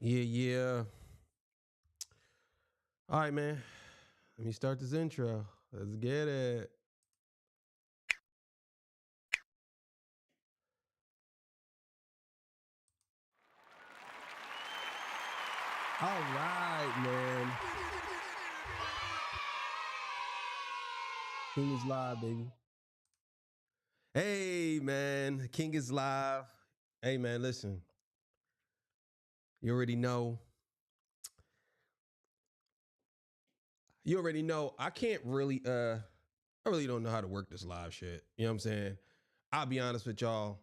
Yeah, yeah. All right, man. Let me start this intro. Let's get it. All right, man. King is live, baby. Hey, man. King is live. Hey, man, listen. You already know. You already know. I can't really, I really don't know how to work this live shit. You know what I'm saying? I'll be honest with y'all.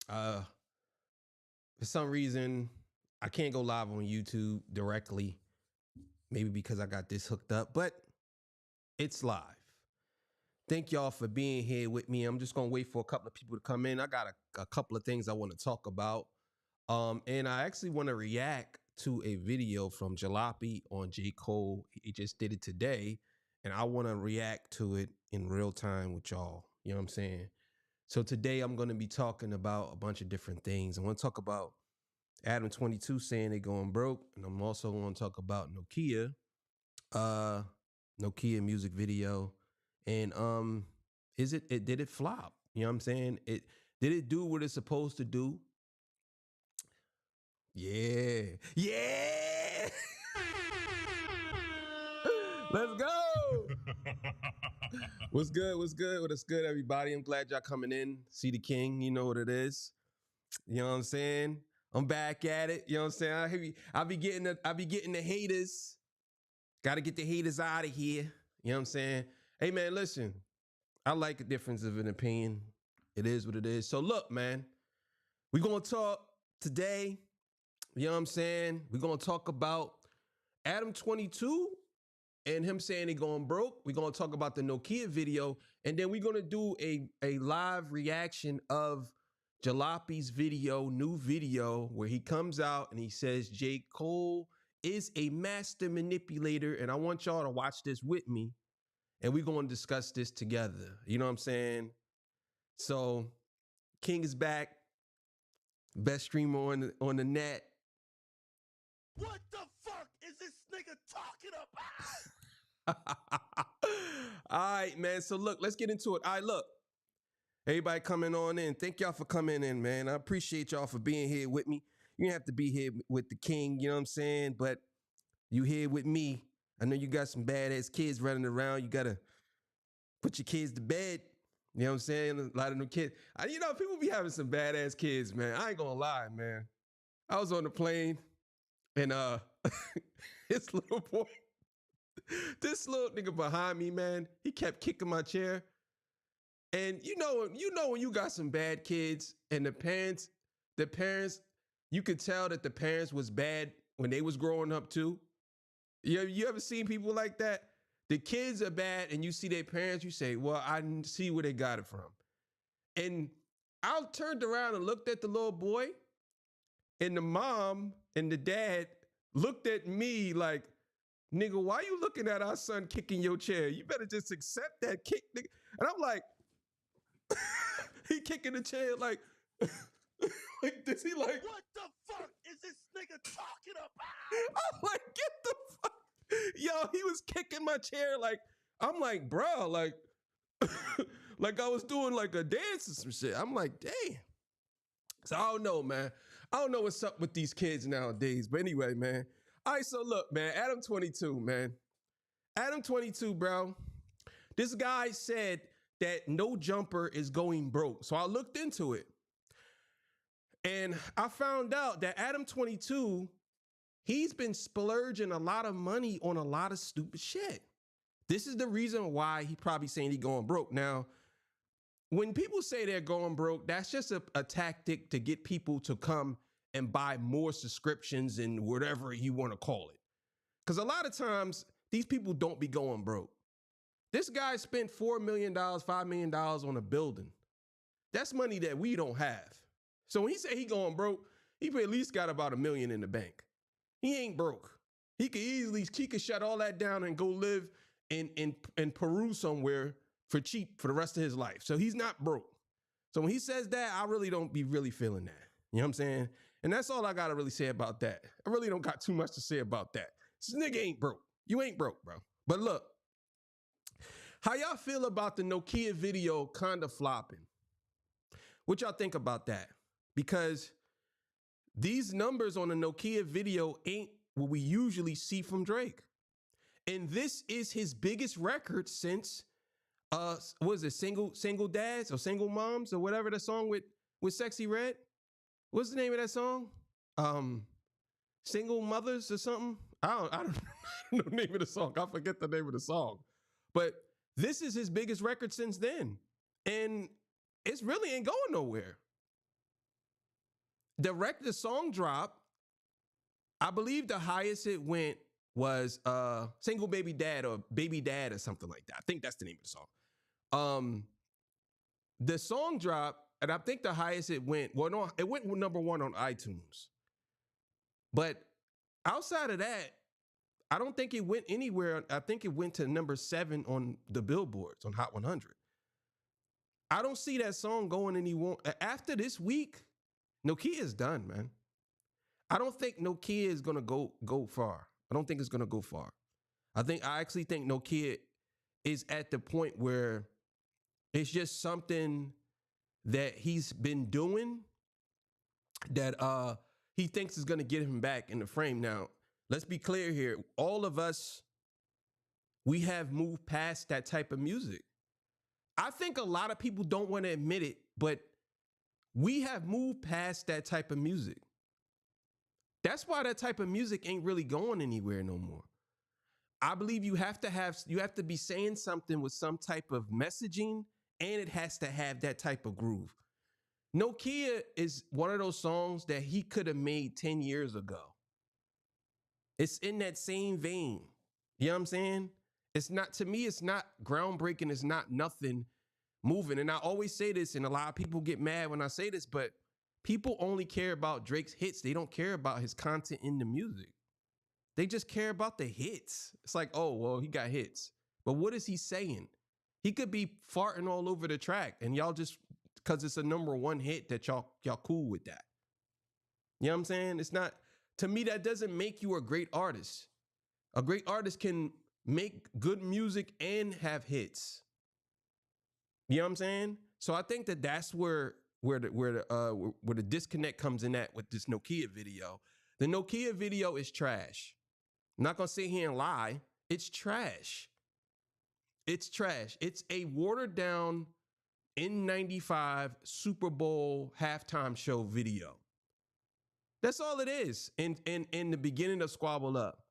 Uh, for some reason, I can't go live on YouTube directly. Maybe because I got this hooked up, but it's live. Thank y'all for being here with me. I'm just gonna wait for a couple of people to come in. I got a couple of things I want to talk about. And I actually want to react to a video from Jalopy on J. Cole. He just did it today, and I want to react to it in real time with y'all. You know what I'm saying? So today I'm gonna be talking about a bunch of different things. I want to talk about Adam22 saying they going broke, and I'm also going to talk about Nokia, uh, Nokia music video. And is it did it flop? You know what I'm saying? It did it do what it's supposed to do? Yeah. Yeah. Let's go. What's good? What's good? What's good, everybody? I'm glad y'all coming in. See the king, you know what it is. You know what I'm saying? I'm back at it. You know what I'm saying? I be getting the haters. Gotta get the haters out of here. You know what I'm saying? Hey man, listen. I like a difference of an opinion. It is what it is. So look, man, we're gonna talk today. You know what I'm saying? We're gonna talk about Adam22 and him saying he going broke. We're gonna talk about the Nokia video, and then we're gonna do a live reaction of Jalopy's video, new video, where he comes out and he says J. Cole is a master manipulator, and I want y'all to watch this with me, and we're gonna discuss this together. You know what I'm saying? So King is back, best streamer on the net. What the fuck is this nigga talking about? All right, man. So look, let's get into it. All right, look. Everybody coming on in. Thank y'all for coming in, man. I appreciate y'all for being here with me. You don't have to be here with the king, you know what I'm saying? But you here with me. I know you got some badass kids running around. You gotta put your kids to bed. You know what I'm saying? A lot of them kids. People be having some badass kids, man. I ain't gonna lie, man. I was on the plane and this little boy, this little nigga behind me, man, he kept kicking my chair. And you know when you got some bad kids and the parents, you could tell that the parents was bad when they was growing up too. You ever seen people like that? The kids are bad and you see their parents, you say, well, I see where they got it from. And I turned around and looked at the little boy, and the mom and the dad looked at me like, nigga, why you looking at our son kicking your chair? You better just accept that kick, nigga. And I'm like, he kicking the chair like, like this. He like, What the fuck is this nigga talking about? I'm like, get the fuck. Yo, he was kicking my chair like, I'm like, bro, like, like I was doing like a dance or some shit. I'm like, damn. So I don't know, man. I don't know what's up with these kids nowadays. But anyway, man. All right, so look, man, Adam22, man. Adam22, bro. This guy said that No Jumper is going broke. So I looked into it. And I found out that Adam22, he's been splurging a lot of money on a lot of stupid shit. This is the reason why he probably saying he going broke. Now, when people say they're going broke, that's just a tactic to get people to come and buy more subscriptions and whatever you want to call it. Because a lot of times, these people don't be going broke. This guy spent $4 million, $5 million on a building. That's money that we don't have. So when he say he going broke, he at least got about $1 million in the bank. He ain't broke. He could shut all that down and go live in Peru somewhere for cheap for the rest of his life. So he's not broke. So when he says that, I really don't be really feeling that. You know what I'm saying? And that's all I gotta really say about that. I really don't got too much to say about that. This nigga ain't broke. You ain't broke, bro. But look, how y'all feel about the Nokia video kind of flopping? What y'all think about that? Because these numbers on the Nokia video ain't what we usually see from Drake. And this is his biggest record since what is it, single dads or single moms or whatever the song with Sexy Red? What's the name of that song? Single mothers or something? I don't know the name of the song. I forget the name of the song. But this is his biggest record since then. And it's really ain't going nowhere. The song drop, I believe the highest it went was Single Baby Dad or Baby Dad or something like that. I think that's the name of the song. The song drop, and I think the highest it went, well, no, it went number 1 on iTunes. But outside of that, I don't think it went anywhere. I think it went to number 7 on the billboards on Hot 100. I don't see that song going anywhere. After this week, Nokia is done, man. I don't think Nokia is gonna go far. I don't think it's gonna go far. I actually think Nokia is at the point where it's just something that he's been doing that he thinks is gonna get him back in the frame. Now, let's be clear here. All of us, we have moved past that type of music. I think a lot of people don't want to admit it, but we have moved past that type of music. That's why that type of music ain't really going anywhere no more. I believe you have to be saying something with some type of messaging, and it has to have that type of groove. Nokia is one of those songs that he could have made 10 years ago. It's in that same vein. You know what I'm saying? It's not, to me, it's not groundbreaking. It's not nothing moving. And I always say this, and a lot of people get mad when I say this, but people only care about Drake's hits. They don't care about his content in the music. They just care about the hits. It's like, oh, well, he got hits. But what is he saying? He could be farting all over the track, and y'all just, because it's a number 1 hit, that y'all cool with that. You know what I'm saying? It's not, to me, that doesn't make you a great artist. A great artist can make good music and have hits. You know what I'm saying? So I think that that's where the disconnect comes in at with this Nokia video. The Nokia video is trash. I'm not gonna sit here and lie. It's trash. It's trash. It's a watered down N95 Super Bowl halftime show video. That's all it is. In the beginning of Squabble Up.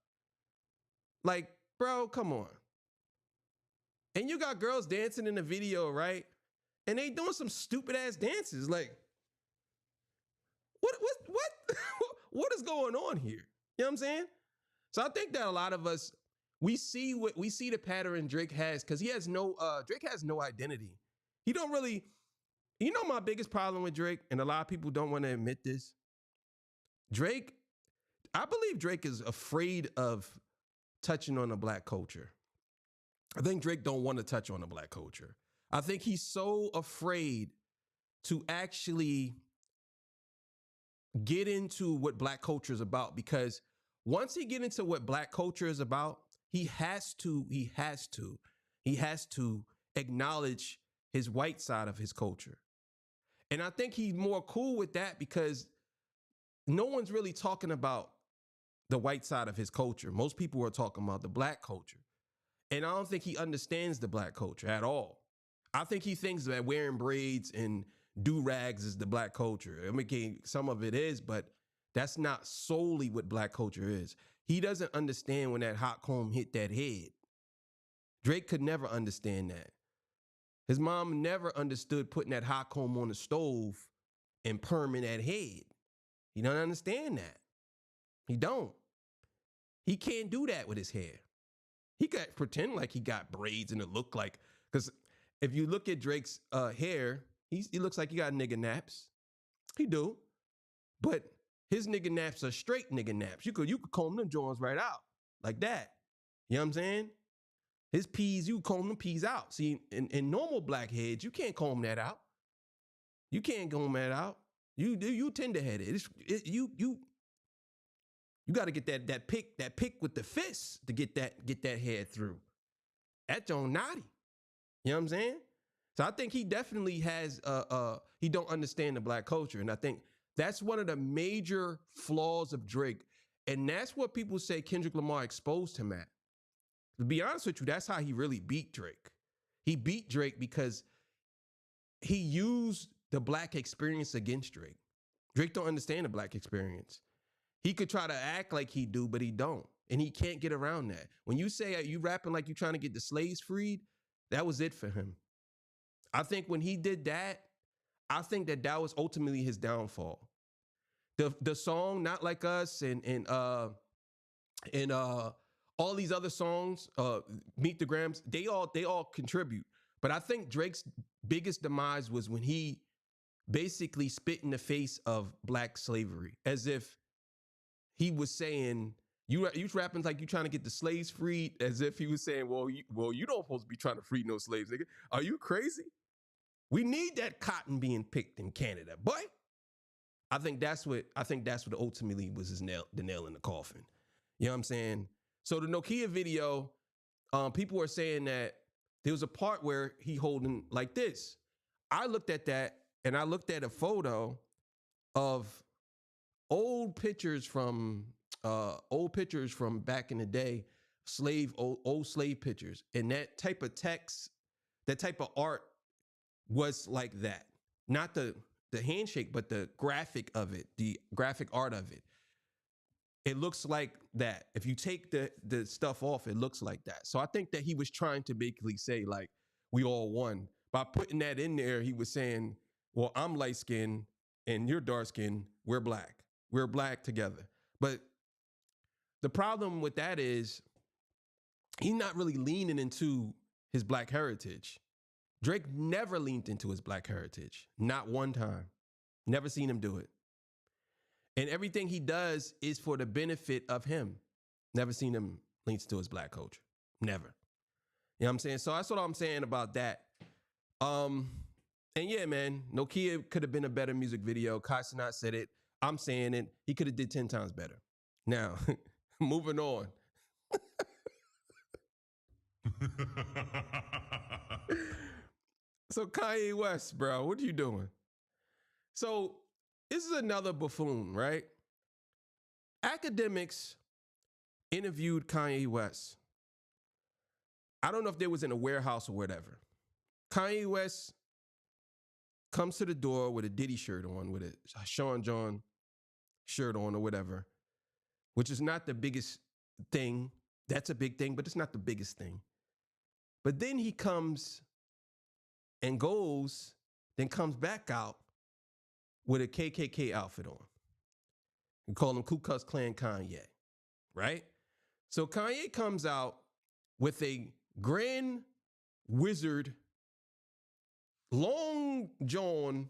Like, bro, come on. And you got girls dancing in the video, right? And they doing some stupid ass dances. Like, what what is going on here? You know what I'm saying? So I think that a lot of us, we see the pattern Drake has, because Drake has no identity. He don't really, you know, my biggest problem with Drake, and a lot of people don't want to admit this. I believe Drake is afraid of touching on the black culture. I think Drake don't want to touch on the black culture. I think he's so afraid to actually get into what black culture is about, because once he get into what black culture is about, he has to acknowledge his white side of his culture. And I think he's more cool with that because no one's really talking about the white side of his culture. Most people are talking about the black culture. And I don't think he understands the black culture at all. I think he thinks that wearing braids and do-rags is the black culture. I mean, some of it is, but that's not solely what black culture is. He doesn't understand when that hot comb hit that head. Drake could never understand that. His mom never understood putting that hot comb on the stove and perming that head. He don't understand that. He don't. He can't do that with his hair. He got pretend like he got braids and it look like, because if you look at Drake's hair, he looks like he got nigga naps. He do. But his nigga naps are straight nigga naps. You could comb them joints right out like that. You know what I'm saying? His peas, you comb them peas out. See, in normal black heads, you can't comb that out. You can't comb that out. You tender-headed. You got to get that pick with the fist to get that head through. That's on naughty. You know what I'm saying? So I think he definitely has he don't understand the black culture, and I think that's one of the major flaws of Drake, and that's what people say Kendrick Lamar exposed him at. To be honest with you, that's how he really beat Drake. He beat Drake because he used the black experience against Drake. Drake don't understand the black experience. He could try to act like he do, but he don't. And he can't get around that. When you say you rapping like you trying to get the slaves freed, that was it for him. I think when he did that, I think that was ultimately his downfall. The song Not Like Us and all these other songs, Meet the Grams, they all contribute. But I think Drake's biggest demise was when he basically spit in the face of black slavery, as if he was saying, you rapping like you trying to get the slaves freed, as if he was saying, well, you don't supposed to be trying to free no slaves, nigga. Are you crazy? We need that cotton being picked in Canada, boy. I think that's what ultimately was the nail in the coffin. You know what I'm saying? So the Nokia video, people were saying that there was a part where he holding like this. I looked at that and I looked at a photo of old pictures from back in the day, old slave pictures, and that type of text, that type of art was like that. Not the handshake, but the graphic of it, the graphic art of it. It looks like that. If you take the stuff off, it looks like that. So I think that he was trying to basically say, like, we all won. By putting that in there, he was saying, well, I'm light skinned and you're dark skinned. We're black. We're black together. But the problem with that is he's not really leaning into his black heritage. Drake never leaned into his black heritage. Not one time. Never seen him do it. And everything he does is for the benefit of him. Never seen him lean into his black culture. Never. You know what I'm saying? So that's what I'm saying about that. And yeah, man, Nokia could have been a better music video. Kai Cenat said it. I'm saying it. He could have did 10 times better. Now, moving on. So Kanye West, bro, what are you doing? So this is another buffoon, right? Academics interviewed Kanye West. I don't know if they was in a warehouse or whatever. Kanye West comes to the door with a Diddy shirt on, with a Sean John shirt on or whatever, which is not the biggest thing. That's a big thing, but it's not the biggest thing. But then he comes and goes, then comes back out with a KKK outfit on. We call him Ku Klux Klan Kanye, right? So Kanye comes out with a Grand Wizard Long John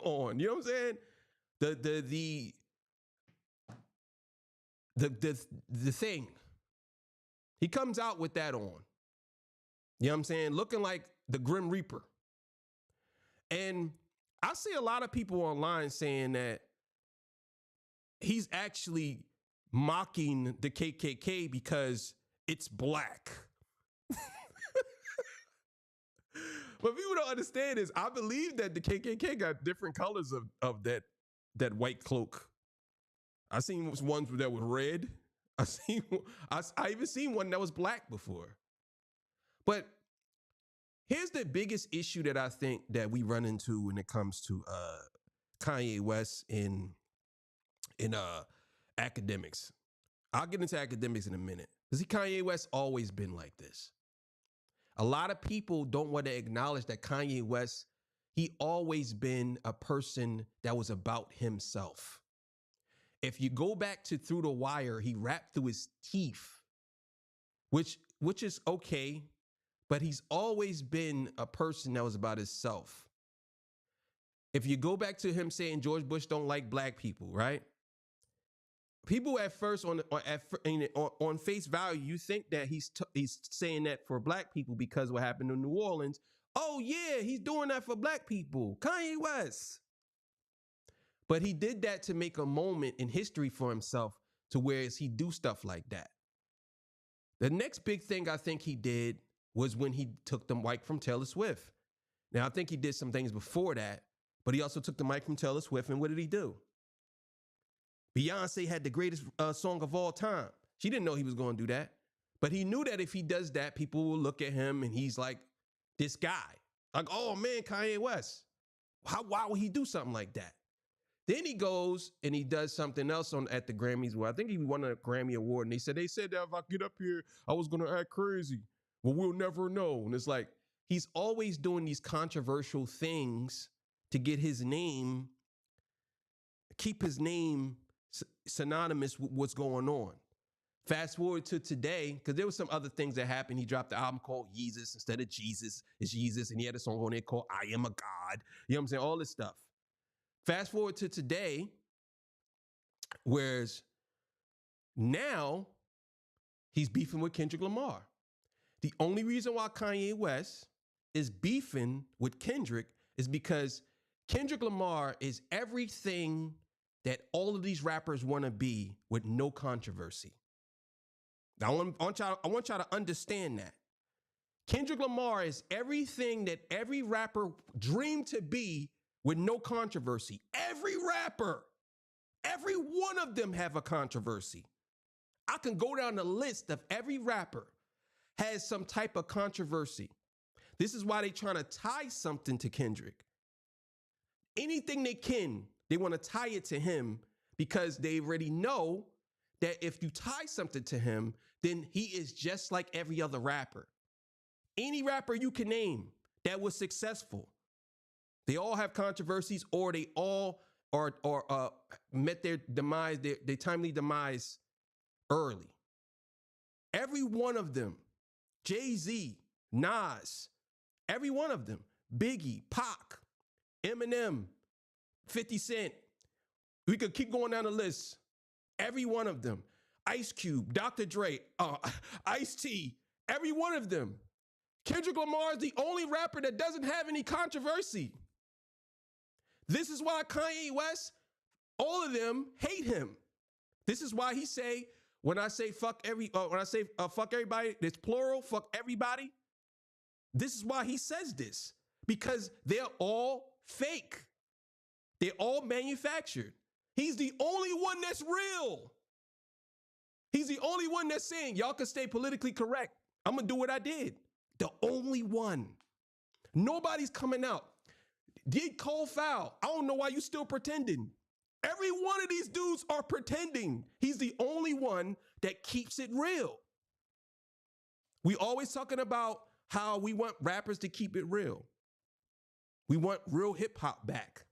on. You know what I'm saying? The thing. He comes out with that on. You know what I'm saying? Looking like the Grim Reaper. And I see a lot of people online saying that he's actually mocking the KKK because it's black. What people don't understand is I believe that the KKK got different colors of that white cloak. I seen ones that were red. I even seen one that was black before. But here's the biggest issue that I think that we run into when it comes to Kanye West in academics. I'll get into academics in a minute. See, Kanye West always been like this. A lot of people don't want to acknowledge that Kanye West, he always been a person that was about himself. If you go back to Through the Wire, he rapped through his teeth, which is okay, but he's always been a person that was about himself. If you go back to him saying George Bush don't like black people, right? People at first on face value, you think that he's saying that for black people because what happened in New Orleans. Oh yeah, he's doing that for black people. Kanye West. But he did that to make a moment in history for himself to where he do stuff like that. The next big thing I think he did was when he took the mic from Taylor Swift. Now, I think he did some things before that, but he also took the mic from Taylor Swift, and what did he do? Beyonce had the greatest song of all time. She didn't know he was going to do that, but he knew that if he does that, people will look at him and he's like this guy. Like, oh man, Kanye West. Why would he do something like that? Then he goes and he does something else at the Grammys where I think he won a Grammy Award, and they said that if I get up here, I was going to act crazy. Well, we'll never know. And it's like, he's always doing these controversial things to get his name, keep his name synonymous with what's going on. Fast forward to today, because there was some other things that happened. He dropped the album called Yeezus instead of Jesus. It's Jesus. And he had a song on there called I Am a God. You know what I'm saying? All this stuff. Fast forward to today, whereas now he's beefing with Kendrick Lamar. The only reason why Kanye West is beefing with Kendrick is because Kendrick Lamar is everything that all of these rappers want to be with no controversy. Now, I want y'all to understand that. Kendrick Lamar is everything that every rapper dreamed to be with no controversy. Every rapper, every one of them have a controversy. I can go down the list of every rapper has some type of controversy. This is why they're trying to tie something to Kendrick. Anything they can, they want to tie it to him because they already know that if you tie something to him, then he is just like every other rapper. Any rapper you can name that was successful, they all have controversies, or they all met their demise, their timely demise early. Every one of them, Jay-Z, Nas, every one of them, Biggie, Pac, Eminem, 50 Cent. We could keep going down the list. Every one of them. Ice Cube, Dr. Dre, Ice-T, every one of them. Kendrick Lamar is the only rapper that doesn't have any controversy. This is why Kanye West, all of them hate him. This is why he say, when I say fuck everybody, it's plural, fuck everybody. This is why he says this, because they're all fake. They're all manufactured. He's the only one that's real. He's the only one that's saying, y'all can stay politically correct. I'm gonna do what I did. The only one. Nobody's coming out. Did Cole foul? I don't know why you still pretending. Every one of these dudes are pretending. He's the only one that keeps it real. We always talking about how we want rappers to keep it real. We want real hip hop back.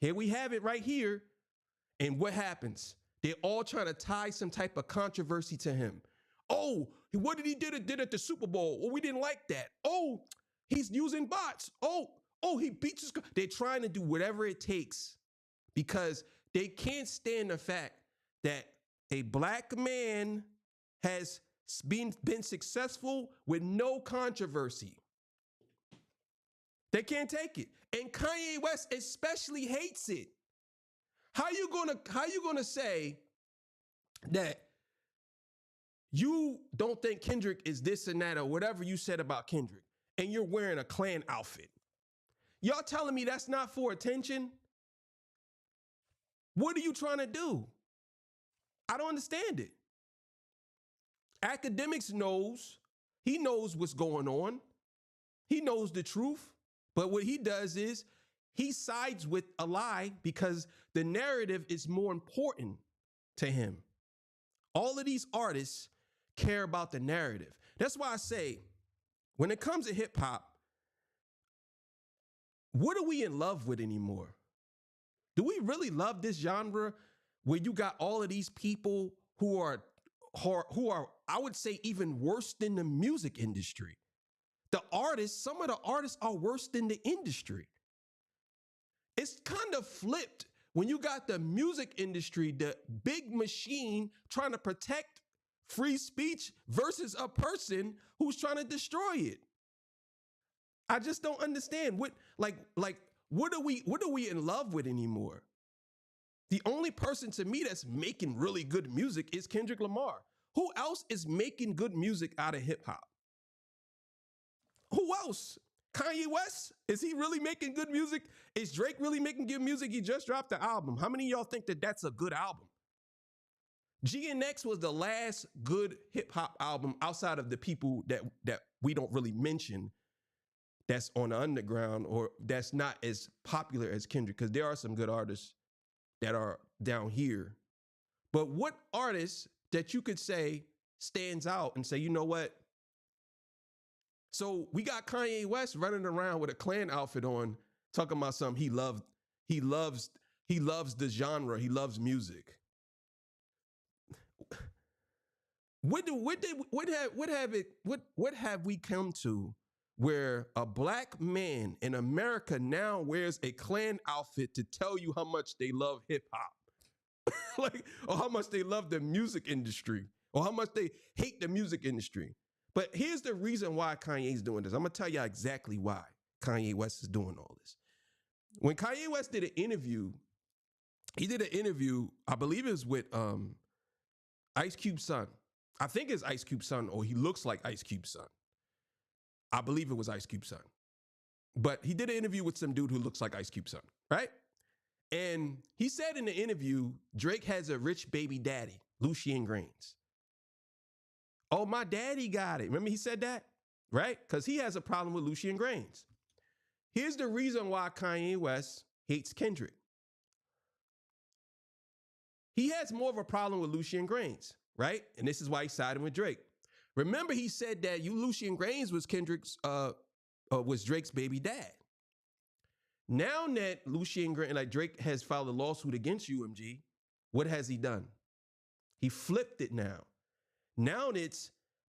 Here we have it right here. And what happens? They're all trying to tie some type of controversy to him. Oh, what did he did at the Super Bowl? Well, we didn't like that. Oh, he's using bots. Oh, he beats his. They're trying to do whatever it takes because they can't stand the fact that a black man has been successful with no controversy. They can't take it. And Kanye West especially hates it. How you gonna say that you don't think Kendrick is this and that or whatever you said about Kendrick, and you're wearing a Klan outfit? Y'all telling me that's not for attention? What are you trying to do? I don't understand it. Academics knows. He knows what's going on. He knows the truth. But what he does is he sides with a lie because the narrative is more important to him. All of these artists care about the narrative. That's why I say, when it comes to hip hop, what are we in love with anymore? Do we really love this genre where you got all of these people who are, I would say, even worse than the music industry? Some of the artists are worse than the industry. It's kind of flipped when you got the music industry, the big machine trying to protect free speech versus a person who's trying to destroy it. I just don't understand what are we in love with anymore? The only person to me that's making really good music is Kendrick Lamar. Who else is making good music out of hip hop? Who else? Kanye West? Is he really making good music? Is Drake really making good music? He just dropped the album. How many of y'all think that that's a good album? GNX was the last good hip hop album outside of the people that we don't really mention that's on the underground or that's not as popular as Kendrick, because there are some good artists that are down here. But what artist that you could say stands out and say, you know what? So we got Kanye West running around with a Klan outfit on, talking about something he loves the genre, he loves music. What have we come to where a black man in America now wears a Klan outfit to tell you how much they love hip hop, like, or how much they love the music industry, or how much they hate the music industry? But here's the reason why Kanye's doing this. I'm gonna tell you exactly why Kanye West is doing all this. When Kanye West did an interview, he did an interview, I believe it was with Ice Cube's son. I think it's Ice Cube's son, or he looks like Ice Cube's son. I believe it was Ice Cube's son. But he did an interview with some dude who looks like Ice Cube's son, right? And he said in the interview, Drake has a rich baby daddy, Lucien Grains. Oh, my daddy got it. Remember he said that, right? Because he has a problem with Lucien Grains. Here's the reason why Kanye West hates Kendrick. He has more of a problem with Lucien Grains, right? And this is why he's siding with Drake. Remember, he said that Lucien Grains was was Drake's baby dad. Now that Lucien Grains, like Drake has filed a lawsuit against UMG, what has he done? He flipped it now. Now it's,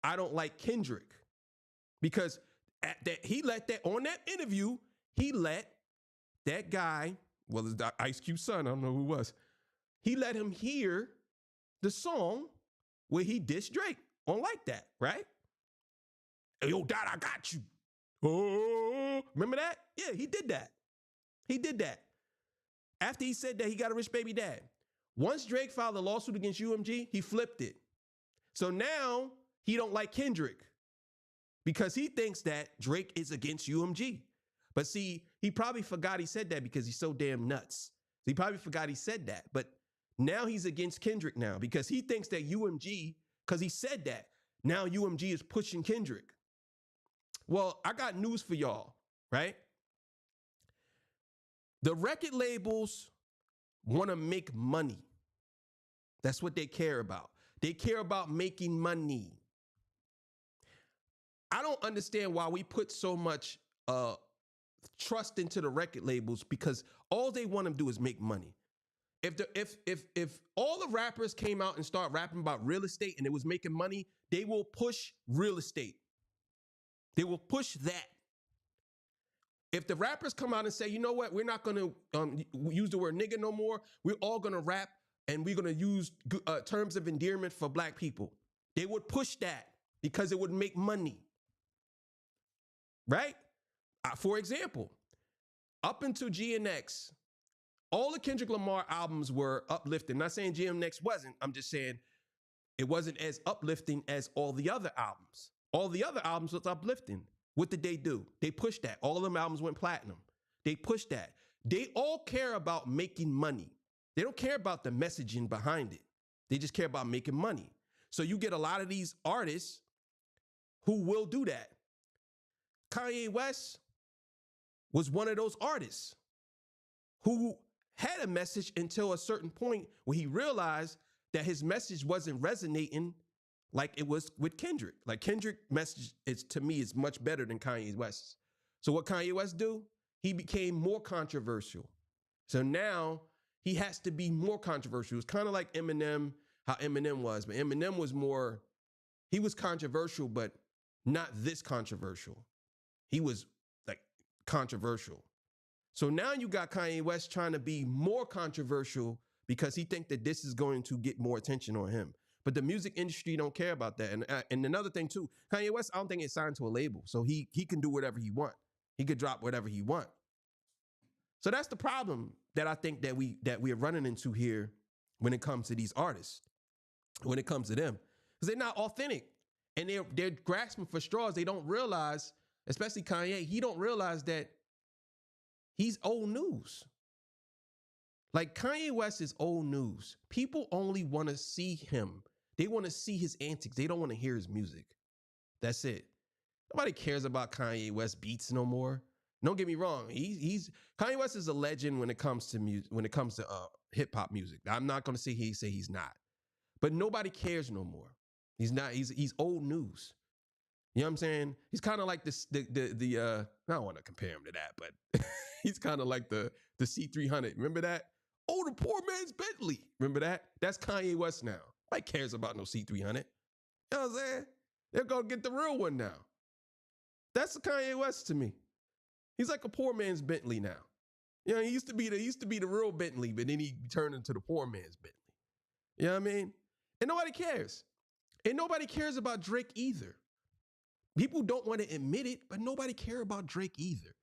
I don't like Kendrick. Because he let that, on that interview, he let that guy, well, it's Ice Cube's son, I don't know who it was, he let him hear the song where he dissed Drake on Like That, right? Yo, Dad, I got you. Oh, remember that? Yeah, he did that. He did that. After he said that he got a rich baby dad. Once Drake filed a lawsuit against UMG, he flipped it. So now he don't like Kendrick because he thinks that Drake is against UMG. But see, he probably forgot he said that because he's so damn nuts. He probably forgot he said that. But now he's against Kendrick now because he thinks that UMG, because he said that, now UMG is pushing Kendrick. Well, I got news for y'all, right? The record labels want to make money. That's what they care about. They care about making money. I don't understand why we put so much trust into the record labels, because all they want to do is make money. If all the rappers came out and start rapping about real estate and it was making money, they will push real estate. They will push that. If the rappers come out and say, you know what, we're not going to use the word nigga no more, we're all going to rap and we're going to use terms of endearment for black people, they would push that because it would make money. Right? For example, up until GNX, all the Kendrick Lamar albums were uplifting. I'm not saying GNX wasn't. I'm just saying it wasn't as uplifting as all the other albums. All the other albums was uplifting. What did they do? They pushed that. All of them albums went platinum. They pushed that. They all care about making money. They don't care about the messaging behind it. They just care about making money. So you get a lot of these artists who will do that. Kanye West was one of those artists who had a message until a certain point where he realized that his message wasn't resonating like it was with Kendrick. Like Kendrick's message to me is much better than Kanye West's. So what Kanye West do? He became more controversial. So now he has to be more controversial. It's kind of like Eminem, how Eminem was, but Eminem was more, he was controversial, but not this controversial. He was like controversial. So now you got Kanye West trying to be more controversial because he thinks that this is going to get more attention on him. But the music industry don't care about that. And another thing too, Kanye West, I don't think it's signed to a label. So he can do whatever he want. He could drop whatever he want. So that's the problem that I think that we are running into here when it comes to these artists, when it comes to them, because they're not authentic and they're grasping for straws. They don't realize, especially Kanye, he don't realize that he's old news. Like Kanye West is old news. People only want to see him. They want to see his antics. They don't want to hear his music. That's it. Nobody cares about Kanye West beats no more. Don't get me wrong. He's Kanye West is a legend when it comes to music, when it comes to hip hop music. I'm not going to say he's not, but nobody cares no more. He's not. He's old news. You know what I'm saying? He's kind of like this. I don't want to compare him to that, but he's kind of like the C300. Remember that? Oh, the poor man's Bentley. Remember that? That's Kanye West now. Nobody cares about no C300. You know what I'm saying? They're gonna get the real one now. That's Kanye West to me. He's like a poor man's Bentley now. You know, he used to be the real Bentley, but then he turned into the poor man's Bentley. You know what I mean? And nobody cares. And nobody cares about Drake either. People don't want to admit it, but nobody cares about Drake either.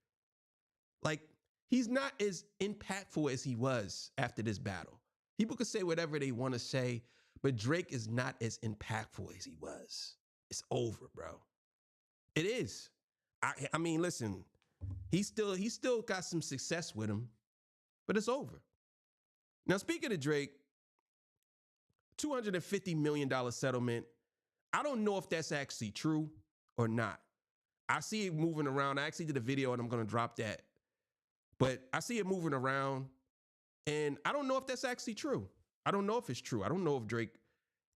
Like, he's not as impactful as he was after this battle. People could say whatever they want to say, but Drake is not as impactful as he was. It's over, bro. It is. I mean, listen, he still got some success with him, but it's over. Now, speaking of Drake, $250 million settlement. I don't know if that's actually true or not. I see it moving around. I actually did a video and I'm going to drop that. But I see it moving around and I don't know if that's actually true. I don't know if it's true. I don't know if Drake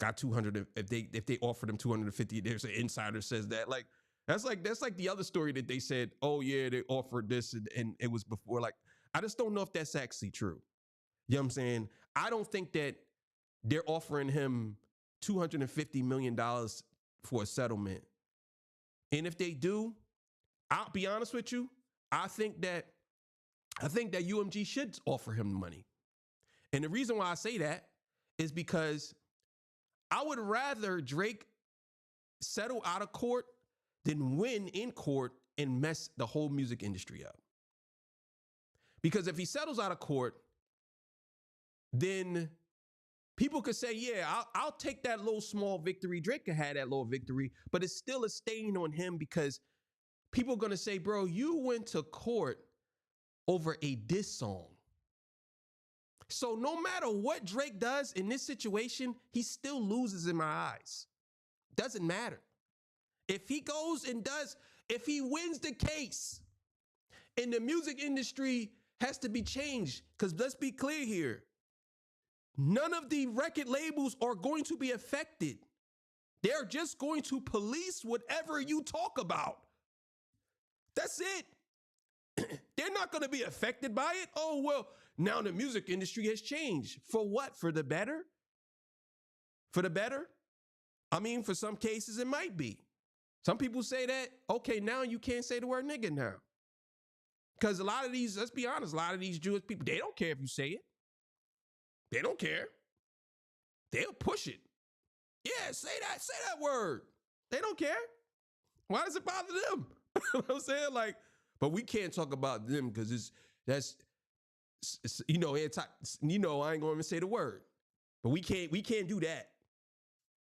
got 200, if they offered him 250. There's an insider says that. Like, that's like the other story that they said, oh yeah, they offered this and it was before. Like, I just don't know if that's actually true. You know what I'm saying? I don't think that they're offering him $250 million for a settlement. And if they do, I'll be honest with you, I think that UMG should offer him money. And the reason why I say that is because I would rather Drake settle out of court than win in court and mess the whole music industry up. Because if he settles out of court, then people could say, yeah, I'll take that little small victory. Drake could have that little victory, but it's still a stain on him because people are going to say, bro, you went to court over a diss song. So no matter what Drake does in this situation, he still loses in my eyes. Doesn't matter. If he goes and if he wins the case and the music industry has to be changed, because let's be clear here, none of the record labels are going to be affected. They're just going to police whatever you talk about. That's it. They're not going to be affected by it. Oh, well, now the music industry has changed. For what? For the better? For the better? I mean, for some cases, it might be. Some people say that, okay, now you can't say the word nigga now. Because a lot of these, let's be honest, a lot of these Jewish people, they don't care if you say it. They don't care. They'll push it. Yeah, say that word. They don't care. Why does it bother them? You know what I'm saying? Like, but we can't talk about them because that's I ain't gonna even say the word. But we can't do that.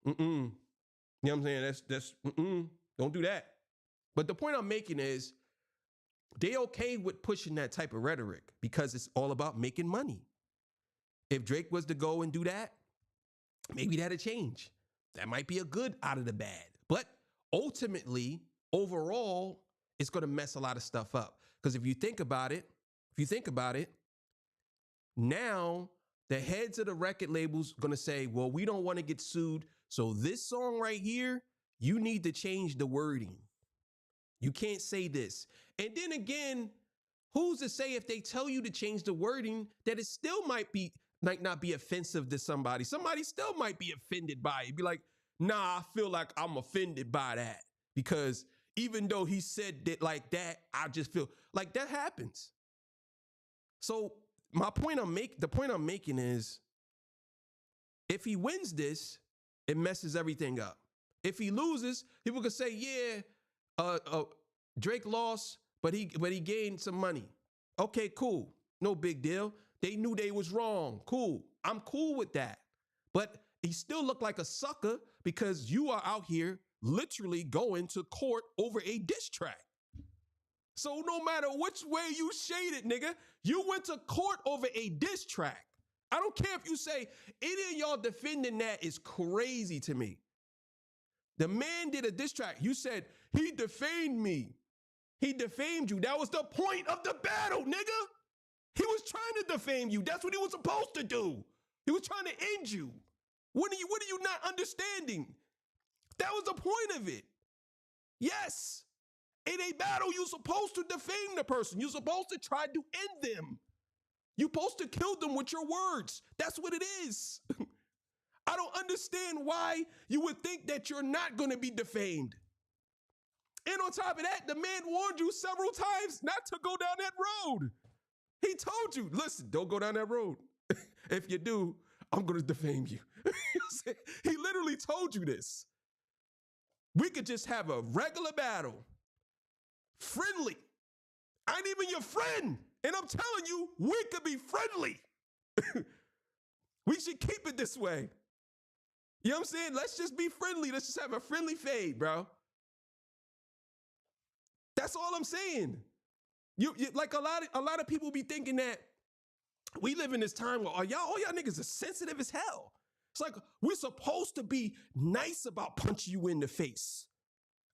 You know what I'm saying? That's don't do that. But the point I'm making is they okay with pushing that type of rhetoric because it's all about making money. If Drake was to go and do that, maybe that'd change. That might be a good out of the bad. But ultimately, overall, it's going to mess a lot of stuff up. Because if you think about it, now the heads of the record labels are going to say, well, we don't want to get sued. So this song right here, you need to change the wording. You can't say this. And then again, who's to say if they tell you to change the wording that it still might not be offensive to somebody. Somebody still might be offended by it. Be like, nah, I feel like I'm offended by that because even though he said that like that, I just feel like that happens. So the point I'm making is if he wins this, it messes everything up. If he loses, people could say, yeah, Drake lost, but he gained some money. Okay, cool. No big deal. They knew they was wrong. Cool. I'm cool with that. But he still looked like a sucker because you are out here literally going to court over a diss track. So no matter which way you shade it, nigga, you went to court over a diss track. I don't care if you say any of y'all defending that is crazy to me. The man did a diss track. You said he defamed me. He defamed you. That was the point of the battle, nigga. He was trying to defame you. That's what he was supposed to do. He was trying to end you. What are you not understanding? That was the point of it. Yes. In a battle, you're supposed to defame the person. You're supposed to try to end them. You're supposed to kill them with your words. That's what it is. I don't understand why you would think that you're not going to be defamed. And on top of that, the man warned you several times not to go down that road. He told you, listen, don't go down that road. If you do, I'm going to defame you. He literally told you this. We could just have a regular battle. Friendly. I ain't even your friend. And I'm telling you, we could be friendly. We should keep it this way. You know what I'm saying? Let's just be friendly. Let's just have a friendly fade, bro. That's all I'm saying. You like a lot of people be thinking that we live in this time where all y'all niggas are sensitive as hell. It's like we're supposed to be nice about punching you in the face.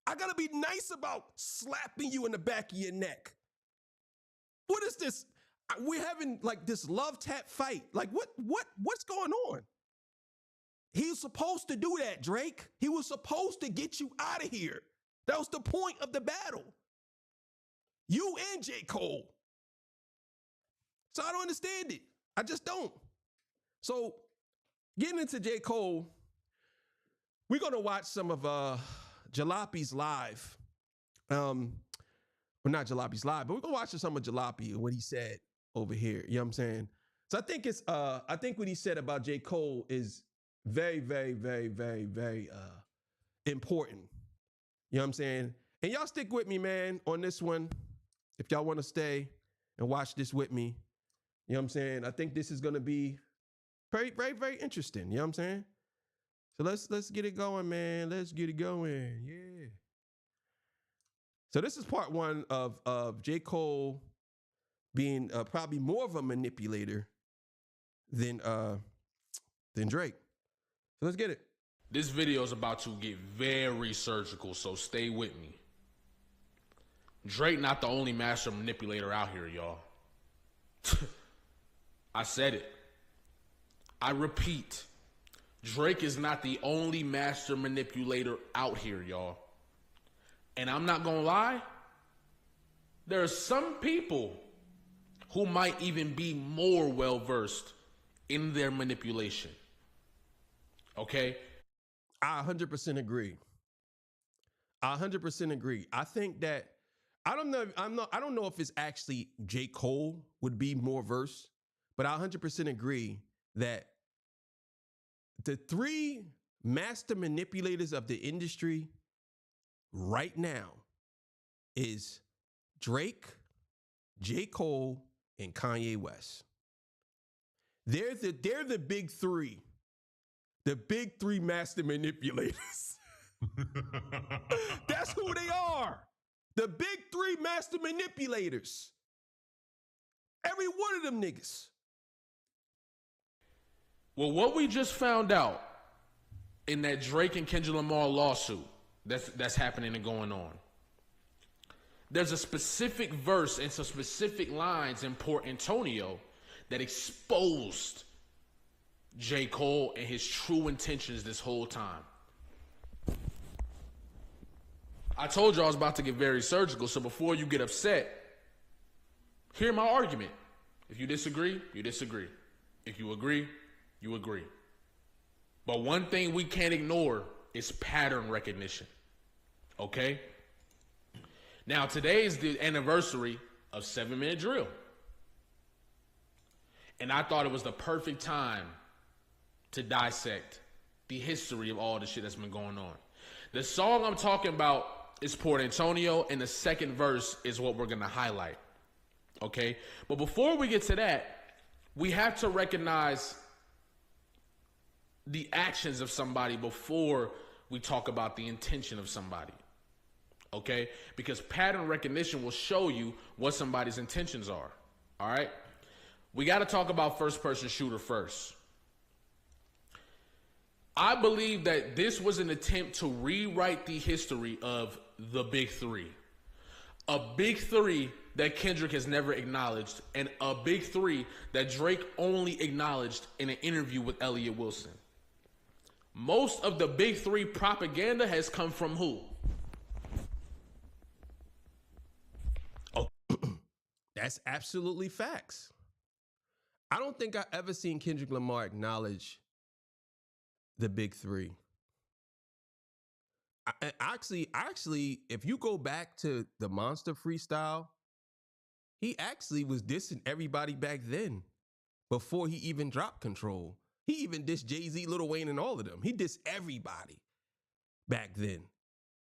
I gotta be nice about slapping you in the back of your neck. What is this? We're having like this love tap fight. Like what's going on? He was supposed to do that, Drake. He was supposed to get you out of here. That was the point of the battle. You and J. Cole. So I don't understand it. I just don't. So getting into J. Cole, we're going to watch some of Jalape's live. Well, not Jalape's live, but we're going to watch some of Jalape and what he said over here. You know what I'm saying? So I think what he said about J. Cole is very, very, very, very, very important. You know what I'm saying? And y'all stick with me, man, on this one. If y'all want to stay and watch this with me, you know what I'm saying? I think this is going to be very, very, very interesting. You know what I'm saying? So let's get it going, man. Let's get it going. Yeah. So this is part one of J. Cole being probably more of a manipulator than Drake. So let's get it. This video is about to get very surgical, so stay with me. Drake not the only master manipulator out here, y'all. I said it. I repeat. Drake is not the only master manipulator out here, y'all. And I'm not gonna lie, there are some people who might even be more well-versed in their manipulation. Okay? I 100% agree. I 100% agree. I think that I don't know if it's actually J. Cole would be more versed, but I 100% agree that the three master manipulators of the industry right now is Drake, J. Cole, and Kanye West. They're the big three. The big three master manipulators. That's who they are. The big three master manipulators. Every one of them niggas. Well, what we just found out in that Drake and Kendrick Lamar lawsuit that's happening and going on, there's a specific verse and some specific lines in Port Antonio that exposed J. Cole and his true intentions this whole time. I told you I was about to get very surgical, so before you get upset, hear my argument. If you disagree, you disagree. If you agree, you agree. But one thing we can't ignore is pattern recognition. Okay? Now, today is the anniversary of 7 Minute Drill. And I thought it was the perfect time to dissect the history of all the shit that's been going on. The song I'm talking about is Port Antonio, and the second verse is what we're going to highlight. Okay? But before we get to that, we have to recognize the actions of somebody before we talk about the intention of somebody. Okay? Because pattern recognition will show you what somebody's intentions are. All right? We got to talk about first-person shooter first. I believe that this was an attempt to rewrite the history of the Big Three. A Big Three that Kendrick has never acknowledged, and a Big Three that Drake only acknowledged in an interview with Elliott Wilson. Most of the Big Three propaganda has come from who? Oh, that's absolutely facts. I don't think I ever seen Kendrick Lamar acknowledge the Big Three. Actually, if you go back to the Monster freestyle, he actually was dissing everybody back then before he even dropped Control. He even dissed Jay-Z, Lil Wayne, and all of them. He dissed everybody back then.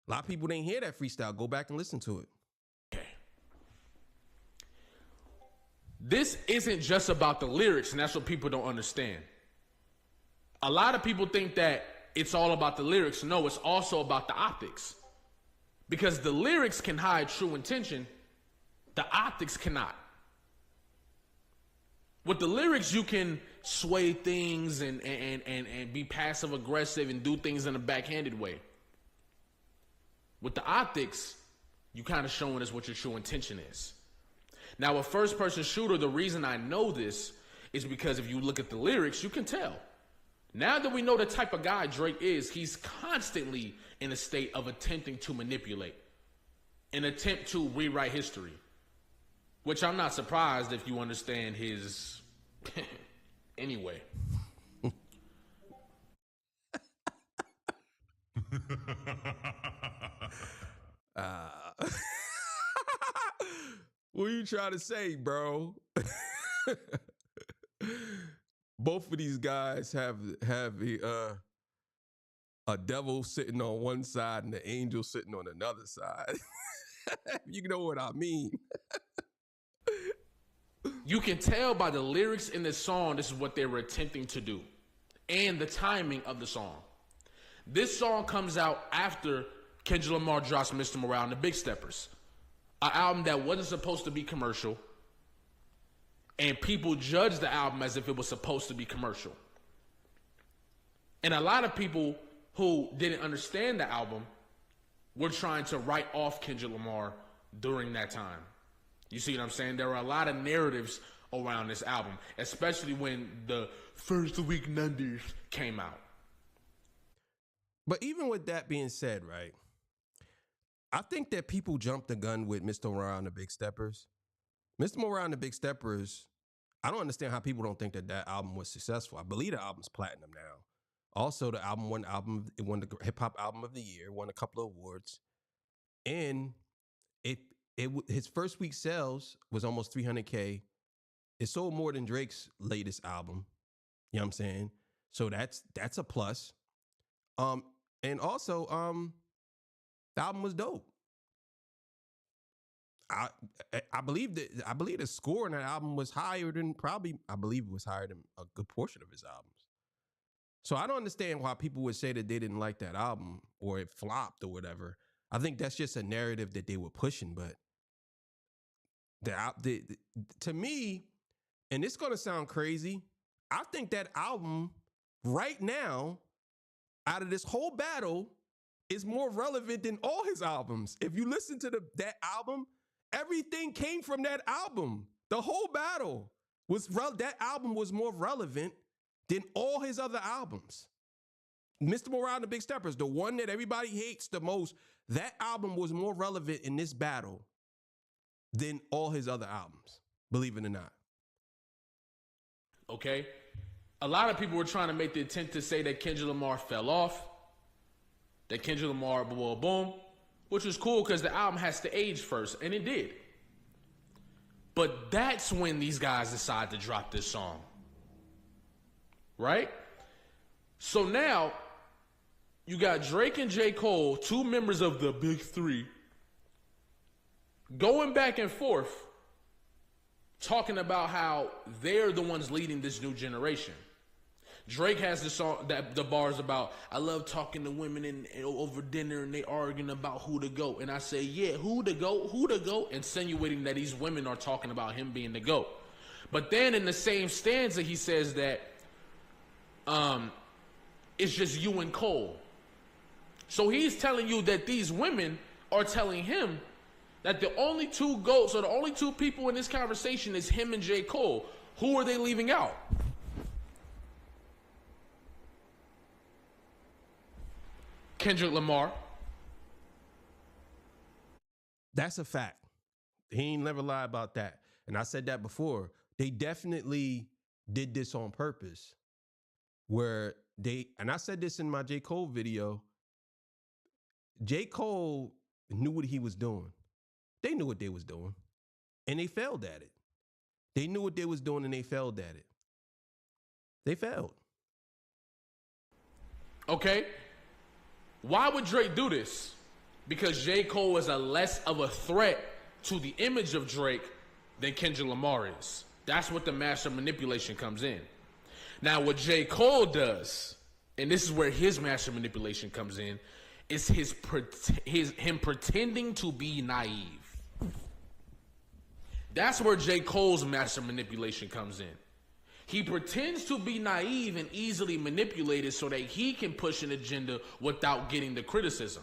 A lot of people didn't hear that freestyle. Go back and listen to it. Okay. This isn't just about the lyrics, and that's what people don't understand. A lot of people think that it's all about the lyrics. No, it's also about the optics. Because the lyrics can hide true intention, the optics cannot. With the lyrics, you can sway things and be passive aggressive and do things in a backhanded way. With the optics, you kind of showing us what your true intention is. Now, a first-person shooter, the reason I know this is because if you look at the lyrics, you can tell. Now that we know the type of guy Drake is, he's constantly in a state of attempting to manipulate, an attempt to rewrite history, which I'm not surprised if you understand his anyway. What are you trying to say, bro? Both of these guys have a devil sitting on one side and an angel sitting on another side. You know what I mean? You can tell by the lyrics in this song, this is what they were attempting to do, and the timing of the song. This song comes out after Kendrick Lamar drops Mr. Morale and the Big Steppers, an album that wasn't supposed to be commercial, and people judged the album as if it was supposed to be commercial. And a lot of people who didn't understand the album were trying to write off Kendrick Lamar during that time. You see what I'm saying? There were a lot of narratives around this album, especially when the first week numbers came out. But even with that being said, right, I think that people jumped the gun with Mr. Morale and the Big Steppers. Mr. Morale and the Big Steppers, I don't understand how people don't think that that album was successful. I believe the album's platinum now. Also, the album won the hip hop album of the year, won a couple of awards, and his first week sales was almost 300K. It sold more than Drake's latest album. You know what I'm saying? So that's a plus. And also, the album was dope. I believe the score on that album was higher than I believe it was higher than a good portion of his albums. So I don't understand why people would say that they didn't like that album or it flopped or whatever. I think that's just a narrative that they were pushing. But to me, and it's going to sound crazy, I think that album right now, out of this whole battle, is more relevant than all his albums. If you listen to that album, everything came from that album. The whole battle that album was more relevant than all his other albums. Mr. Morale and the Big Steppers, the one that everybody hates the most, that album was more relevant in this battle than all his other albums, believe it or not. Okay? A lot of people were trying to make the attempt to say that Kendrick Lamar fell off, that Kendrick Lamar boom, which was cool because the album has to age first, and it did. But that's when these guys decide to drop this song. Right? So now, you got Drake and J. Cole, two members of the Big Three, going back and forth talking about how they're the ones leading this new generation. Drake has this song that the bars about, I love talking to women and over dinner and they arguing about who to go. And I say, yeah, who to go, insinuating that these women are talking about him being the GOAT. But then in the same stanza, he says that it's just you and Cole. So he's telling you that these women are telling him that the only two GOATs or the only two people in this conversation is him and J. Cole. Who are they leaving out? Kendrick Lamar. That's a fact. He ain't never lie about that. And I said that before. They definitely did this on purpose. Where and I said this in my J. Cole video, J. Cole knew what he was doing. They knew what they was doing. And they failed at it. They knew what they was doing and they failed at it. They failed. Okay. Why would Drake do this? Because J. Cole is less of a threat to the image of Drake than Kendrick Lamar is. That's what the master manipulation comes in. Now, what J. Cole does, and this is where his master manipulation comes in, is him pretending to be naive. That's where J. Cole's master manipulation comes in. He pretends to be naive and easily manipulated so that he can push an agenda without getting the criticism.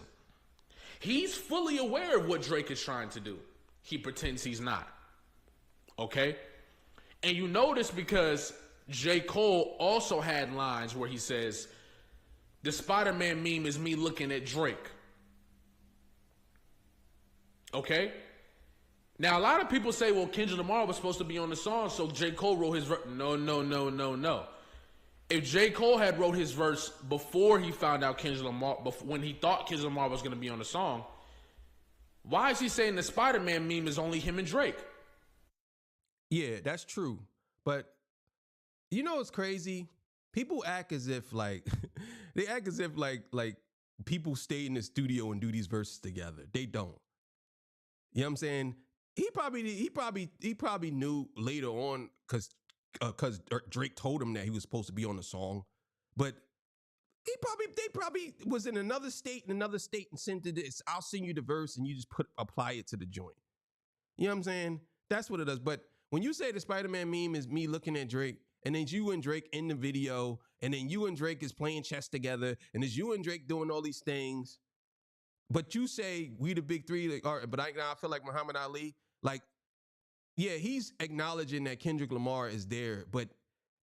He's fully aware of what Drake is trying to do. He pretends he's not. Okay? And you notice because J. Cole also had lines where he says, the Spider-Man meme is me looking at Drake. Okay? Now, a lot of people say, well, Kendrick Lamar was supposed to be on the song, so J. Cole wrote his verse. No. If J. Cole had wrote his verse before he found out Kendrick Lamar, when he thought Kendrick Lamar was going to be on the song, why is he saying the Spider-Man meme is only him and Drake? Yeah, that's true. But you know what's crazy? People act as if like, they act as if like people stay in the studio and do these verses together. They don't. You know what I'm saying? He probably knew later on because Drake told him that he was supposed to be on the song, but they probably was in another state and sent it this. I'll send you the verse and you just apply it to the joint. You know what I'm saying? That's what it does. But when you say the Spider-Man meme is me looking at Drake, and then you and Drake in the video, and then you and Drake is playing chess together, and it's you and Drake doing all these things. But you say we the big three, like, but I feel like Muhammad Ali. Like, yeah, he's acknowledging that Kendrick Lamar is there, but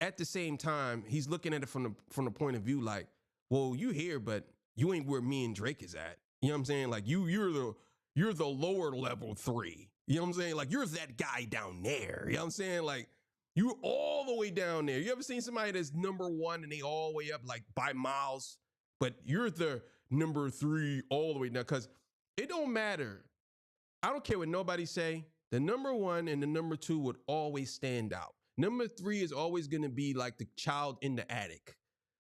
at the same time, he's looking at it from the point of view like, well, you here, but you ain't where me and Drake is at. You know what I'm saying? Like you're the lower level three. You know what I'm saying? Like you're that guy down there. You know what I'm saying? Like you're all the way down there. You ever seen somebody that's number one and they all the way up like by miles, but you're the number three all the way down? Because it don't matter. I don't care what nobody say. The number one and the number two would always stand out. Number three is always going to be like the child in the attic.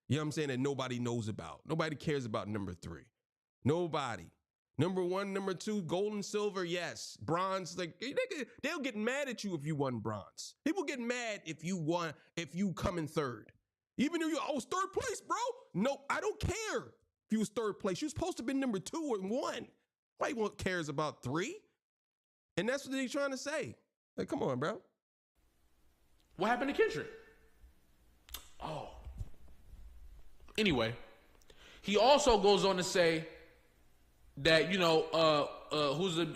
You know what I'm saying? That nobody knows about. Nobody cares about number three. Nobody. Number one, number two, gold and silver, yes. Bronze, like they'll get mad at you if you won bronze. People get mad if you come in third. Even if I was third place, bro. No, I don't care if you was third place. You're supposed to be number two or one. Nobody cares about three. And that's what they're trying to say. Like, come on, bro. What happened to Kendrick? Oh. Anyway, he also goes on to say that,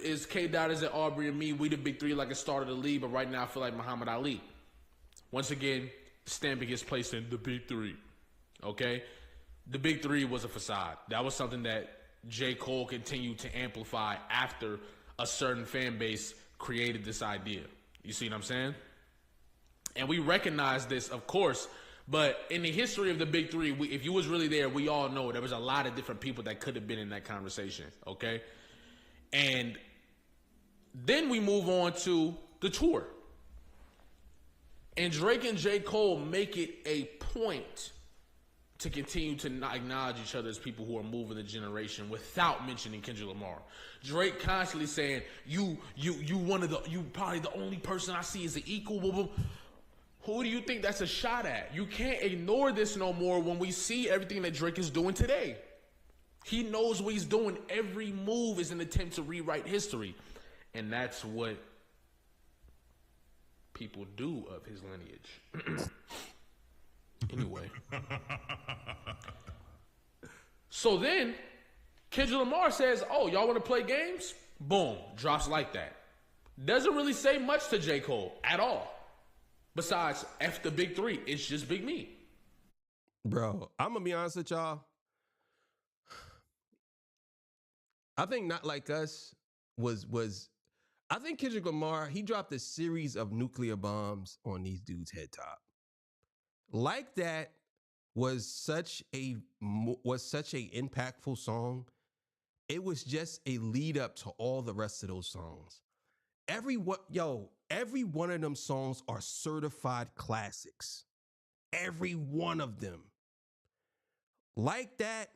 is K. Dot, is it Aubrey and me? We the big three like it started the league, but right now I feel like Muhammad Ali. Once again, stamping his place in the big three. Okay? The big three was a facade. That was something that J. Cole continued to amplify after a certain fan base created this idea. You see what I'm saying? And we recognize this, of course, but in the history of the big three, if you was really there, we all know there was a lot of different people that could have been in that conversation, okay? And then we move on to the tour. And Drake and J. Cole make it a point to continue to not acknowledge each other as people who are moving the generation without mentioning Kendrick Lamar. Drake constantly saying, you probably the only person I see as an equal. Blah, blah. Who do you think that's a shot at? You can't ignore this no more when we see everything that Drake is doing today. He knows what he's doing. Every move is an attempt to rewrite history. And that's what people do of his lineage. Anyway. So then, Kendrick Lamar says, oh, y'all want to play games? Boom, drops like that. Doesn't really say much to J. Cole at all. Besides, F the big three, it's just Big Me. Bro, I'm going to be honest with y'all. I think Not Like Us was I think Kendrick Lamar, he dropped a series of nuclear bombs on these dudes' head top. Like That was such a impactful song. It was just a lead up to all the rest of those songs. Every one of them songs are certified classics. Every one of them. Like That,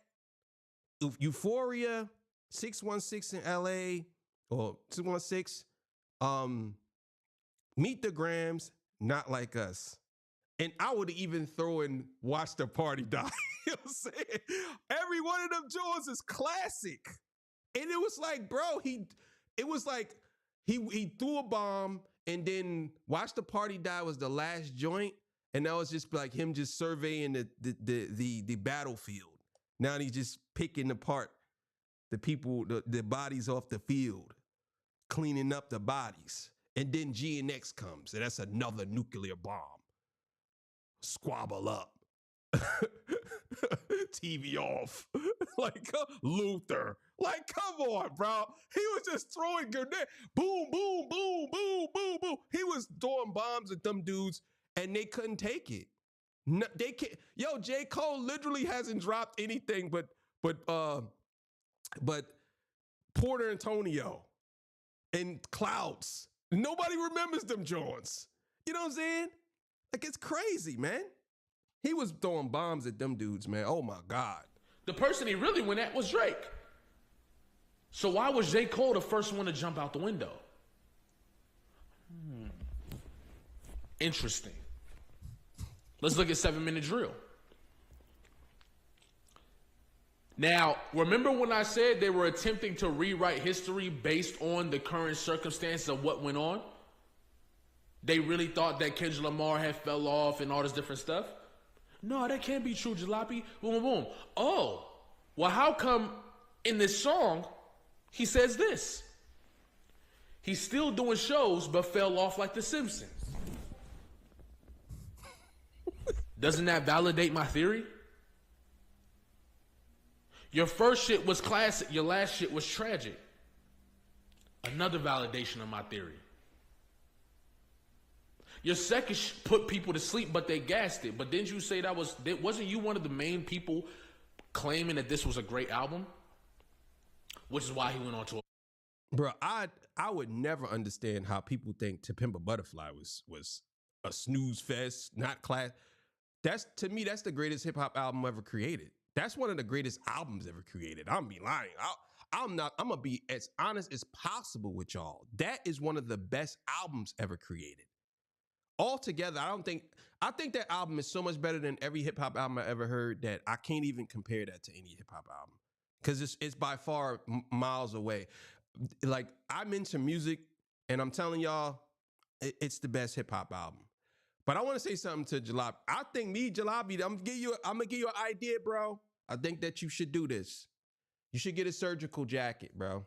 Euphoria, 616 in LA, or 616, Meet the Grams, Not Like Us. And I would even throw in Watch the Party Die. You know what I'm saying? Every one of them joints is classic. And it was like, bro, he threw a bomb, and then Watch the Party Die was the last joint, and that was just like him just surveying the battlefield. Now he's just picking apart the people, the bodies off the field, cleaning up the bodies. And then GNX comes, and that's another nuclear bomb. Squabble up. TV off. Like Luther. Like, come on, bro. He was just throwing grenades. Boom, boom, boom, boom, boom, boom. He was throwing bombs at them dudes, and they couldn't take it. No, they can't. Yo, J. Cole literally hasn't dropped anything but Porter Antonio and Clouds. Nobody remembers them joints. You know what I'm saying? Like, it's crazy, man. He was throwing bombs at them dudes, man. Oh, my God. The person he really went at was Drake. So why was J. Cole the first one to jump out the window? Interesting. Let's look at 7 Minute Drill. Now, remember when I said they were attempting to rewrite history based on the current circumstances of what went on? They really thought that Kendrick Lamar had fell off and all this different stuff? No, that can't be true, Jalopy. Boom, boom, boom. Oh, well, how come in this song he says this? He's still doing shows but fell off like The Simpsons. Doesn't that validate my theory? Your first shit was classic. Your last shit was tragic. Another validation of my theory. Your second put people to sleep, but they gassed it. But didn't you say wasn't you one of the main people claiming that this was a great album? Which is why he went on to Bro, I would never understand how people think To Pimp a Butterfly was a snooze fest, not class. To me, that's the greatest hip hop album ever created. That's one of the greatest albums ever created. I'm gonna be lying. I'm gonna be as honest as possible with y'all. That is one of the best albums ever created. Altogether, I think that album is so much better than every hip hop album I ever heard that I can't even compare that to any hip hop album. Cause it's by far miles away. Like, I'm into music, and I'm telling y'all, it's the best hip hop album. But I want to say something to Jalopy. I think Jalopy, I'm gonna give you an idea, bro. I think that you should do this. You should get a surgical jacket, bro.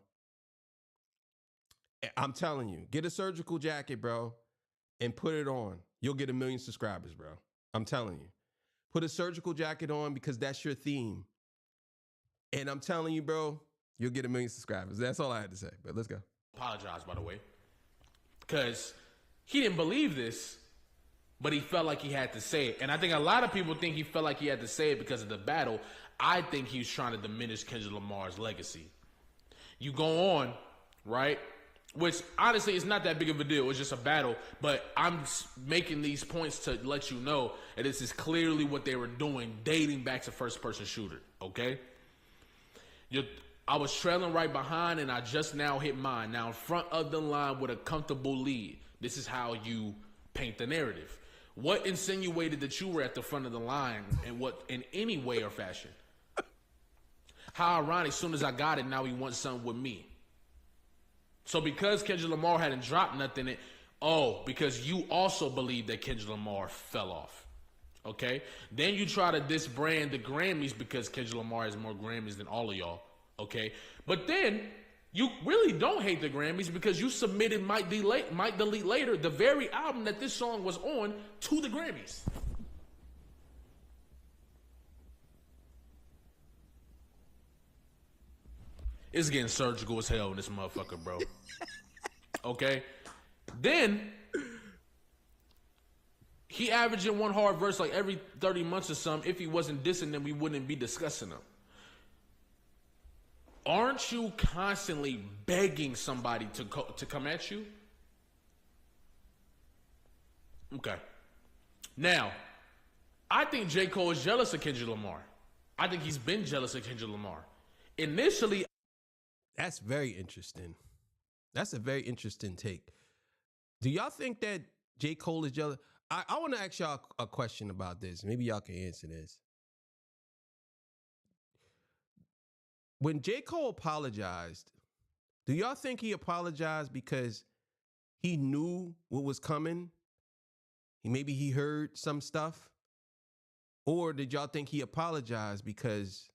I'm telling you, get a surgical jacket, bro, and put it on. You'll get 1 million subscribers, bro. I'm telling you. Put a surgical jacket on because that's your theme. And I'm telling you, bro, you'll get 1 million subscribers. That's all I had to say, but let's go. Apologize, by the way. Because he didn't believe this, but he felt like he had to say it. And I think a lot of people think he felt like he had to say it because of the battle. I think he was trying to diminish Kendrick Lamar's legacy. You go on, right? which honestly is not that big of a deal. It's just a battle. But I'm making these points to let you know that this is clearly what they were doing dating back to first-person shooter, okay? I was trailing right behind, and I just now hit mine. Now in front of the line with a comfortable lead. This is how you paint the narrative. What insinuated that you were at the front of the line and what in any way or fashion? How ironic, as soon as I got it, now he wants something with me. So because Kendrick Lamar hadn't dropped nothing, because you also believe that Kendrick Lamar fell off. Okay? Then you try to disbrand the Grammys because Kendrick Lamar has more Grammys than all of y'all. Okay? But then you really don't hate the Grammys because you submitted Might Delete Later, the very album that this song was on, to the Grammys. It's getting surgical as hell in this motherfucker, bro. Okay? Then, he averaging one hard verse like every 30 months or something. If he wasn't dissing them, we wouldn't be discussing them. Aren't you constantly begging somebody to come at you? Okay. Now, I think J. Cole is jealous of Kendrick Lamar. I think he's been jealous of Kendrick Lamar. Initially, That's very interesting. That's a very interesting take. Do y'all think that J. Cole is jealous? I want to ask y'all a question about this. Maybe y'all can answer this. When J. Cole apologized, do y'all think he apologized because he knew what was coming? Maybe he heard some stuff? Or did y'all think he apologized because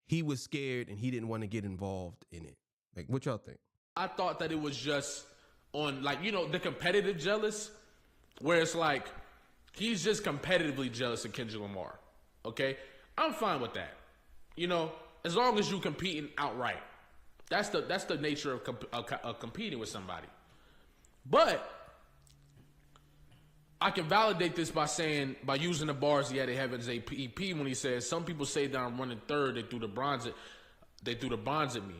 he was scared and he didn't want to get involved in it? Like, what y'all think? I thought that it was just on, like, you know, the competitive jealous, where it's like, he's just competitively jealous of Kendrick Lamar. Okay? I'm fine with that. You know, as long as you competing outright. That's the nature of competing with somebody. But I can validate this by using the bars he had at Heaven's EP when he says, some people say that I'm running third, they threw the bronze at me.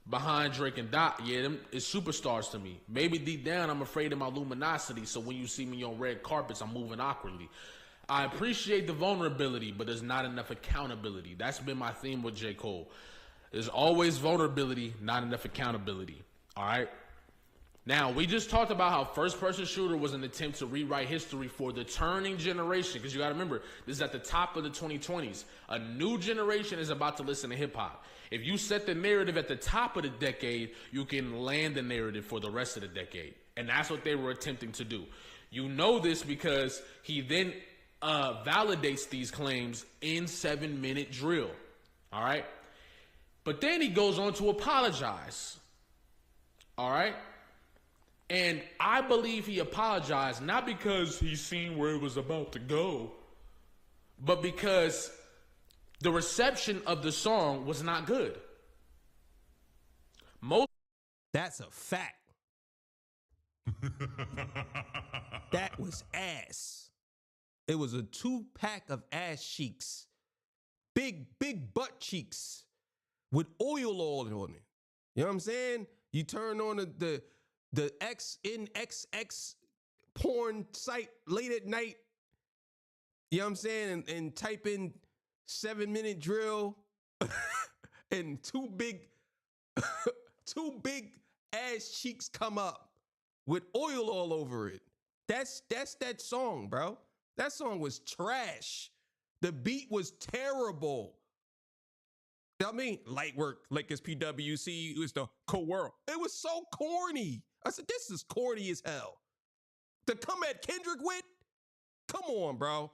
Behind Drake and Dot, yeah, them is superstars to me. Maybe deep down I'm afraid of my luminosity, so when you see me on red carpets, I'm moving awkwardly. I appreciate the vulnerability, but there's not enough accountability. That's been my theme with J. Cole. There's always vulnerability, not enough accountability. All right? Now, we just talked about how first-person shooter was an attempt to rewrite history for the turning generation, because you got to remember, this is at the top of the 2020s. A new generation is about to listen to hip-hop. If you set the narrative at the top of the decade, you can land the narrative for the rest of the decade. And that's what they were attempting to do. You know this because he then validates these claims in 7-minute drill. All right? But then he goes on to apologize. All right? And I believe he apologized not because he seen where it was about to go, but because the reception of the song was not good. That's a fact. That was ass. It was a 2-pack of ass cheeks. Big butt cheeks with oil on it. You know what I'm saying? You turn on the XNXX porn site late at night. You know what I'm saying? And type in 7-minute drill and two big ass cheeks come up with oil all over it. That's that song, bro. That song was trash. The beat was terrible. I mean, light work, like it's PWC, it was the co-world. It was so corny. I said, this is corny as hell. To come at Kendrick with? Come on, bro.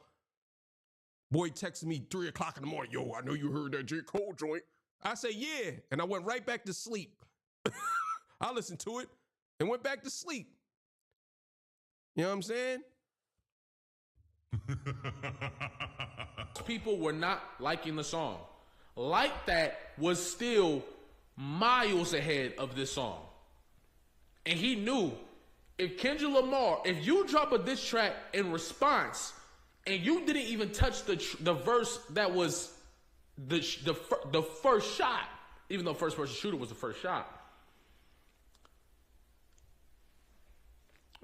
Boy texted me 3 o'clock in the morning. Yo, I know you heard that J. Cole joint. I said, yeah. And I went right back to sleep. I listened to it and went back to sleep. You know what I'm saying? People were not liking the song. Like That was still miles ahead of this song. And he knew if Kendrick Lamar, if you drop a diss track in response and you didn't even touch the verse that was the first shot, even though first person shooter was the first shot,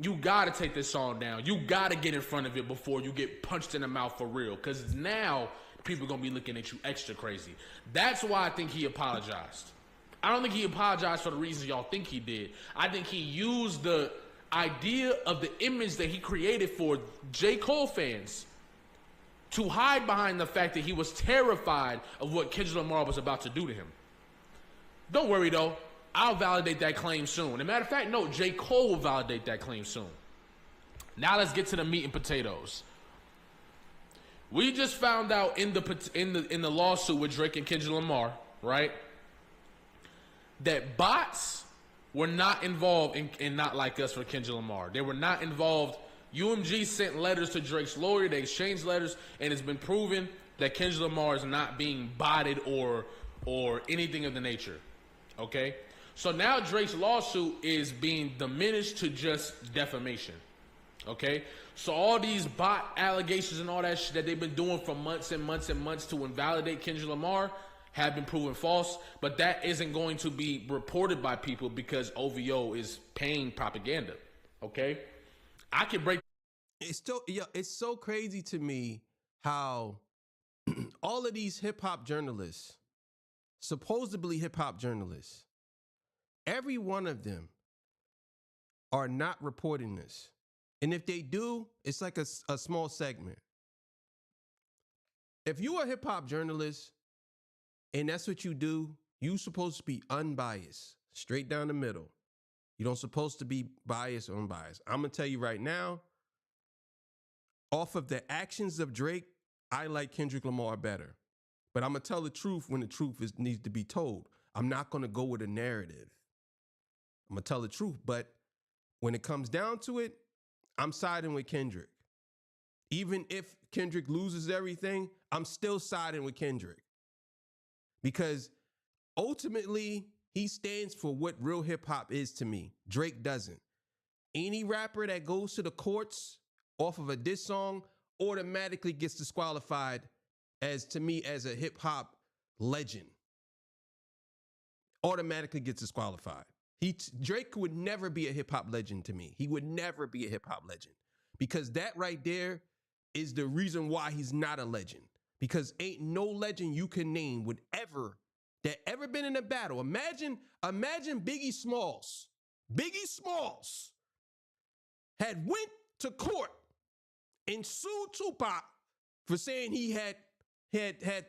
you gotta take this song down. You gotta get in front of it before you get punched in the mouth for real. Because now people are gonna be looking at you extra crazy. That's why I think he apologized. I don't think he apologized for the reasons y'all think he did. I think he used the idea of the image that he created for J. Cole fans to hide behind the fact that he was terrified of what Kendrick Lamar was about to do to him. Don't worry though, I'll validate that claim soon. As a matter of fact, no, J. Cole will validate that claim soon. Now let's get to the meat and potatoes. We just found out in the lawsuit with Drake and Kendrick Lamar, right, that bots were not involved in Not Like Us for Kendrick Lamar. They were not involved. UMG sent letters to Drake's lawyer. They exchanged letters, and it's been proven that Kendrick Lamar is not being botted or anything of the nature. Okay? So now Drake's lawsuit is being diminished to just defamation. Okay? So all these bot allegations and all that shit that they've been doing for months and months and months to invalidate Kendrick Lamar have been proven false, but that isn't going to be reported by people because OVO is paying propaganda. Okay? I can break. It's so crazy to me how all of these hip hop journalists, supposedly hip hop journalists, every one of them are not reporting this. And if they do, it's like a small segment. If you're a hip hop journalist and that's what you do, you're supposed to be unbiased, straight down the middle. You don't supposed to be biased or unbiased. I'm going to tell you right now, off of the actions of Drake, I like Kendrick Lamar better. But I'm going to tell the truth when the truth needs to be told. I'm not going to go with a narrative. I'm going to tell the truth. But when it comes down to it, I'm siding with Kendrick. Even if Kendrick loses everything, I'm still siding with Kendrick. Because ultimately, he stands for what real hip hop is to me. Drake doesn't. Any rapper that goes to the courts off of a diss song automatically gets disqualified to me as a hip hop legend. Automatically gets disqualified. Drake would never be a hip hop legend to me. He would never be a hip hop legend because that right there is the reason why he's not a legend. Because ain't no legend you can name that ever been in a battle. Imagine Biggie Smalls. Biggie Smalls had went to court and sued Tupac for saying he had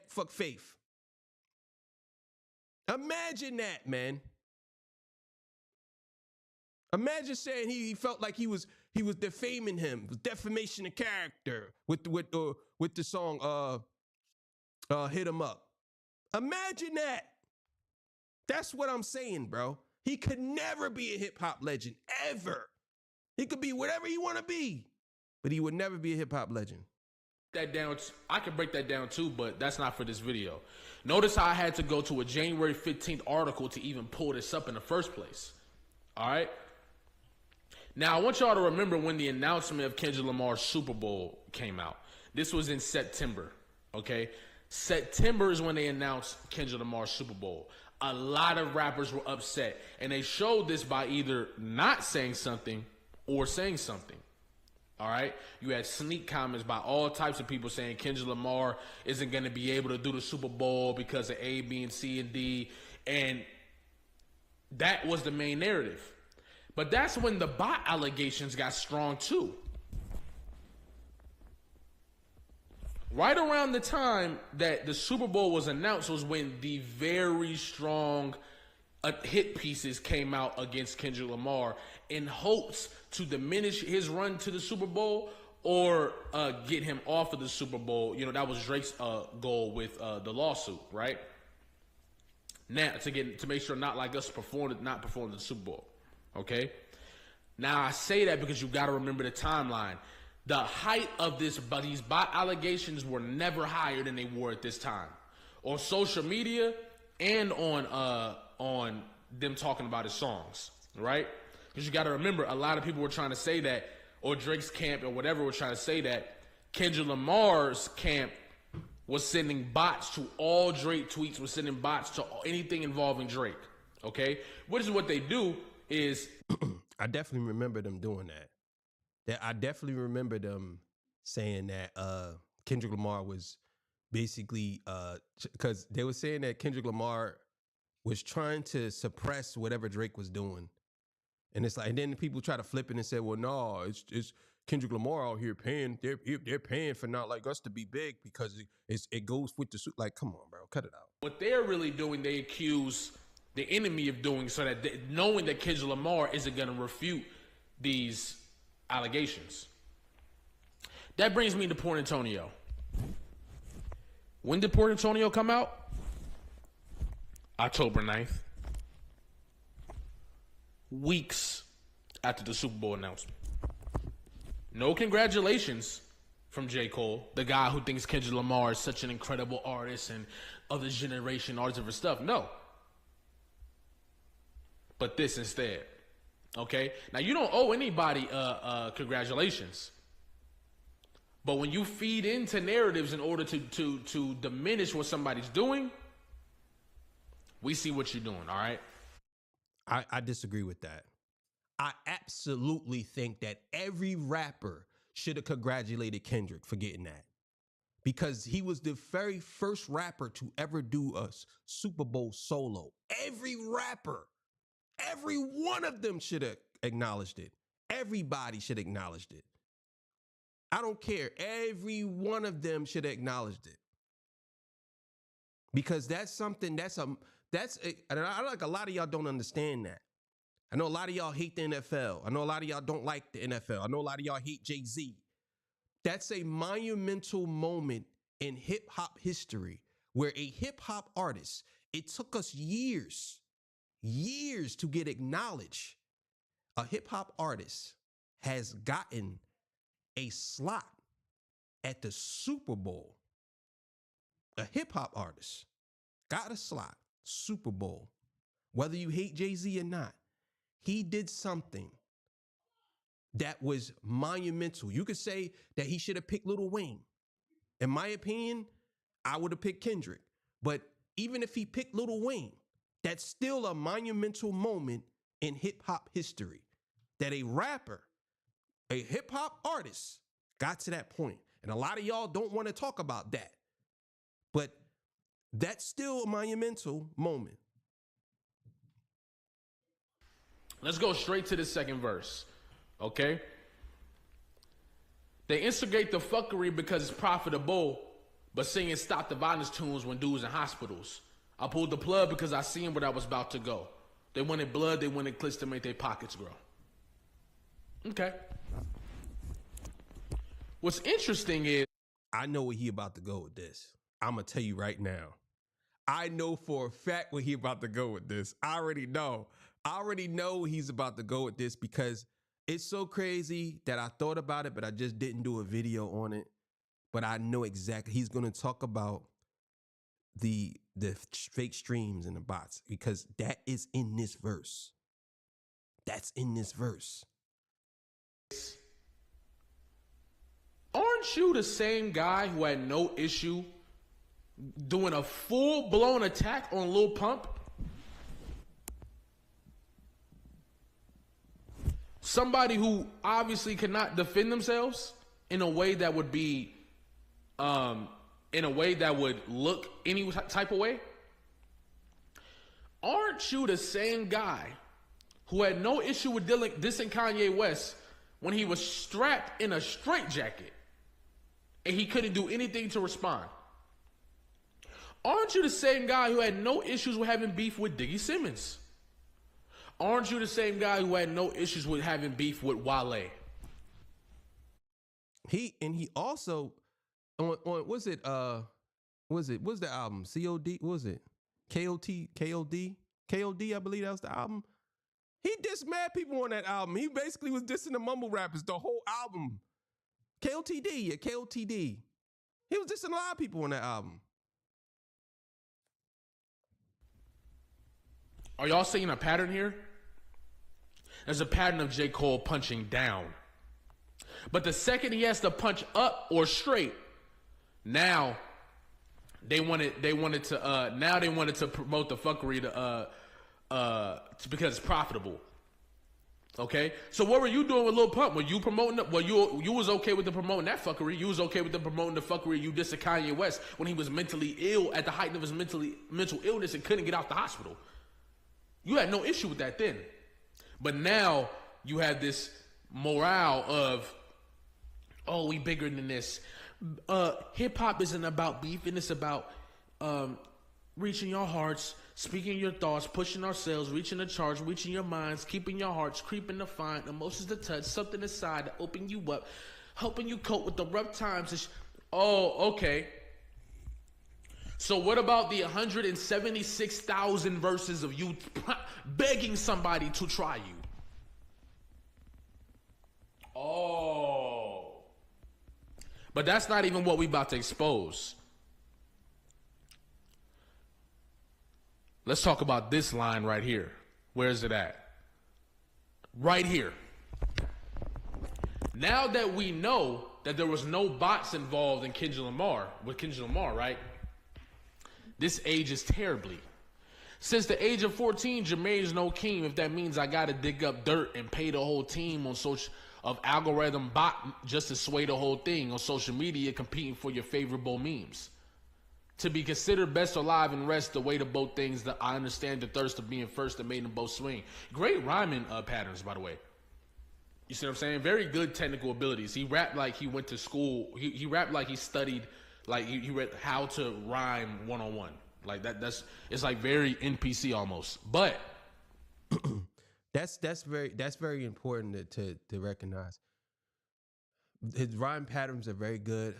fuck faith. Imagine that, man. Imagine saying he felt like he was defaming him, defamation of character with the song Hit 'Em Up. Imagine that. That's what I'm saying, bro. He could never be a hip hop legend ever. He could be whatever he want to be, but he would never be a hip hop legend. That down. I could break that down too, but that's not for this video. Notice how I had to go to a January 15th article to even pull this up in the first place. All right. Now I want y'all to remember when the announcement of Kendrick Lamar's Super Bowl came out. This was in September. Okay. September is when they announced Kendrick Lamar's Super Bowl. A lot of rappers were upset, and they showed this by either not saying something or saying something. All right? You had sneak comments by all types of people saying Kendrick Lamar isn't going to be able to do the Super Bowl because of A, B, and C, and D, and that was the main narrative. But that's when the bot allegations got strong too. Right around the time that the Super Bowl was announced was when the very strong hit pieces came out against Kendrick Lamar in hopes to diminish his run to the Super Bowl or get him off of the Super Bowl. You know, that was Drake's goal with the lawsuit, right? Now, to make sure Not Like Us not performed the Super Bowl, okay? Now, I say that because you got to remember the timeline. The height of these bot allegations were never higher than they were at this time. On social media and on them talking about his songs, right? Because you got to remember, a lot of people were trying to say that, or Drake's camp or whatever were trying to say that Kendrick Lamar's camp was sending bots to all Drake tweets, was sending bots to anything involving Drake, okay? Which is what they do is... I definitely remember them doing that. I definitely remember them saying that Kendrick Lamar was basically because they were saying that Kendrick Lamar was trying to suppress whatever Drake was doing. And it's like, and then people try to flip it and say, well, no, it's Kendrick Lamar out here paying. They're paying for not like us to be big because it goes with the suit. Like, come on, bro, cut it out. What they're really doing, they accuse the enemy of doing so that knowing that Kendrick Lamar isn't going to refute these allegations. That brings me to Port Antonio. When did Port Antonio come out? October 9th. Weeks after the Super Bowl announcement. No congratulations from J. Cole, the guy who thinks Kendrick Lamar is such an incredible artist and of this generation, all this different stuff. No. But this instead. Okay? Now, you don't owe anybody congratulations. But when you feed into narratives in order to diminish what somebody's doing, we see what you're doing, all right? I disagree with that. I absolutely think that every rapper should have congratulated Kendrick for getting that. Because he was the very first rapper to ever do a Super Bowl solo. Every rapper, every one of them should have acknowledged it. Everybody should have acknowledged it. I don't care. Every one of them should have acknowledged it. Because that's something, I like a lot of y'all don't understand that. I know a lot of y'all hate the NFL. I know a lot of y'all don't like the NFL. I know a lot of y'all hate Jay-Z. That's a monumental moment in hip hop history where a hip hop artist, it took us years to get acknowledged. A hip hop artist has gotten a slot at the Super Bowl. A hip hop artist got a slot, Super Bowl. Whether you hate Jay-Z or not, he did something that was monumental. You could say that he should have picked Lil Wayne. In my opinion, I would have picked Kendrick. But even if he picked Lil Wayne, that's still a monumental moment in hip hop history. That a rapper, a hip hop artist got to that point. And a lot of y'all don't want to talk about that. But that's still a monumental moment. Let's go straight to the second verse, okay? They instigate the fuckery because it's profitable, but singing Stop the Violence tunes when dudes in hospitals. I pulled the plug because I seen where I was about to go. They wanted blood, they wanted clicks to make their pockets grow. Okay. What's interesting is, I know where he about to go with this. I'm going to tell you right now. I know for a fact where he about to go with this. I already know. I already know he's about to go with this because it's so crazy that I thought about it, but I just didn't do a video on it. But I know exactly. He's going to talk about the fake streams and the bots because that is in this verse. That's in this verse. aren't you the same guy who had no issue doing a full-blown attack on Lil Pump? Somebody who obviously cannot defend themselves in a way that would be, in a way that would look any type of way. Aren't you the same guy who had no issue with dissing Kanye West when he was strapped in a straitjacket and he couldn't do anything to respond? Aren't you the same guy who had no issues with having beef with Diggy Simmons? Aren't you the same guy who had no issues with having beef with Wale? He also on what's the album? COD? What was it? KOD, I believe that was the album. He dissed mad people on that album. He basically was dissing the mumble rappers the whole album. KOTD. He was dissing a lot of people on that album. Are y'all seeing a pattern here? There's a pattern of J. Cole punching down. But the second he has to punch up or straight, now they wanted to promote the fuckery because it's profitable. Okay, so what were you doing with Lil Pump? Were you promoting? You was okay with the promoting that fuckery. You was okay with the promoting the fuckery. You dissed Kanye West when he was mentally ill at the height of his mental illness and couldn't get out the hospital. You had no issue with that then, but now you have this morale of, oh, we bigger than this. Hip hop isn't about beef, and it's about reaching your hearts, speaking your thoughts, pushing ourselves, reaching the charge, reaching your minds, keeping your hearts, creeping to find, emotions to touch, something inside to open you up, helping you cope with the rough times. Oh, okay. So what about the 176,000 verses of you begging somebody to try you? Oh. But that's not even what we about to expose. Let's talk about this line right here. Where is it at? Right here. Now that we know that there was no bots involved in Kendrick Lamar, right? This ages terribly. Since the age of 14, Jermaine's no king. If that means I gotta dig up dirt and pay the whole team on social of algorithm bot just to sway the whole thing on social media, competing for your favorable memes. To be considered best alive and rest, the way to both things, that I understand the thirst of being first that made them both swing. Great rhyming patterns, by the way. You see what I'm saying? Very good technical abilities. He rapped like he went to school. He rapped like he studied, like he read how to rhyme one-on-one. Like that's it's like very NPC almost. But that's very important to recognize. His rhyme patterns are very good.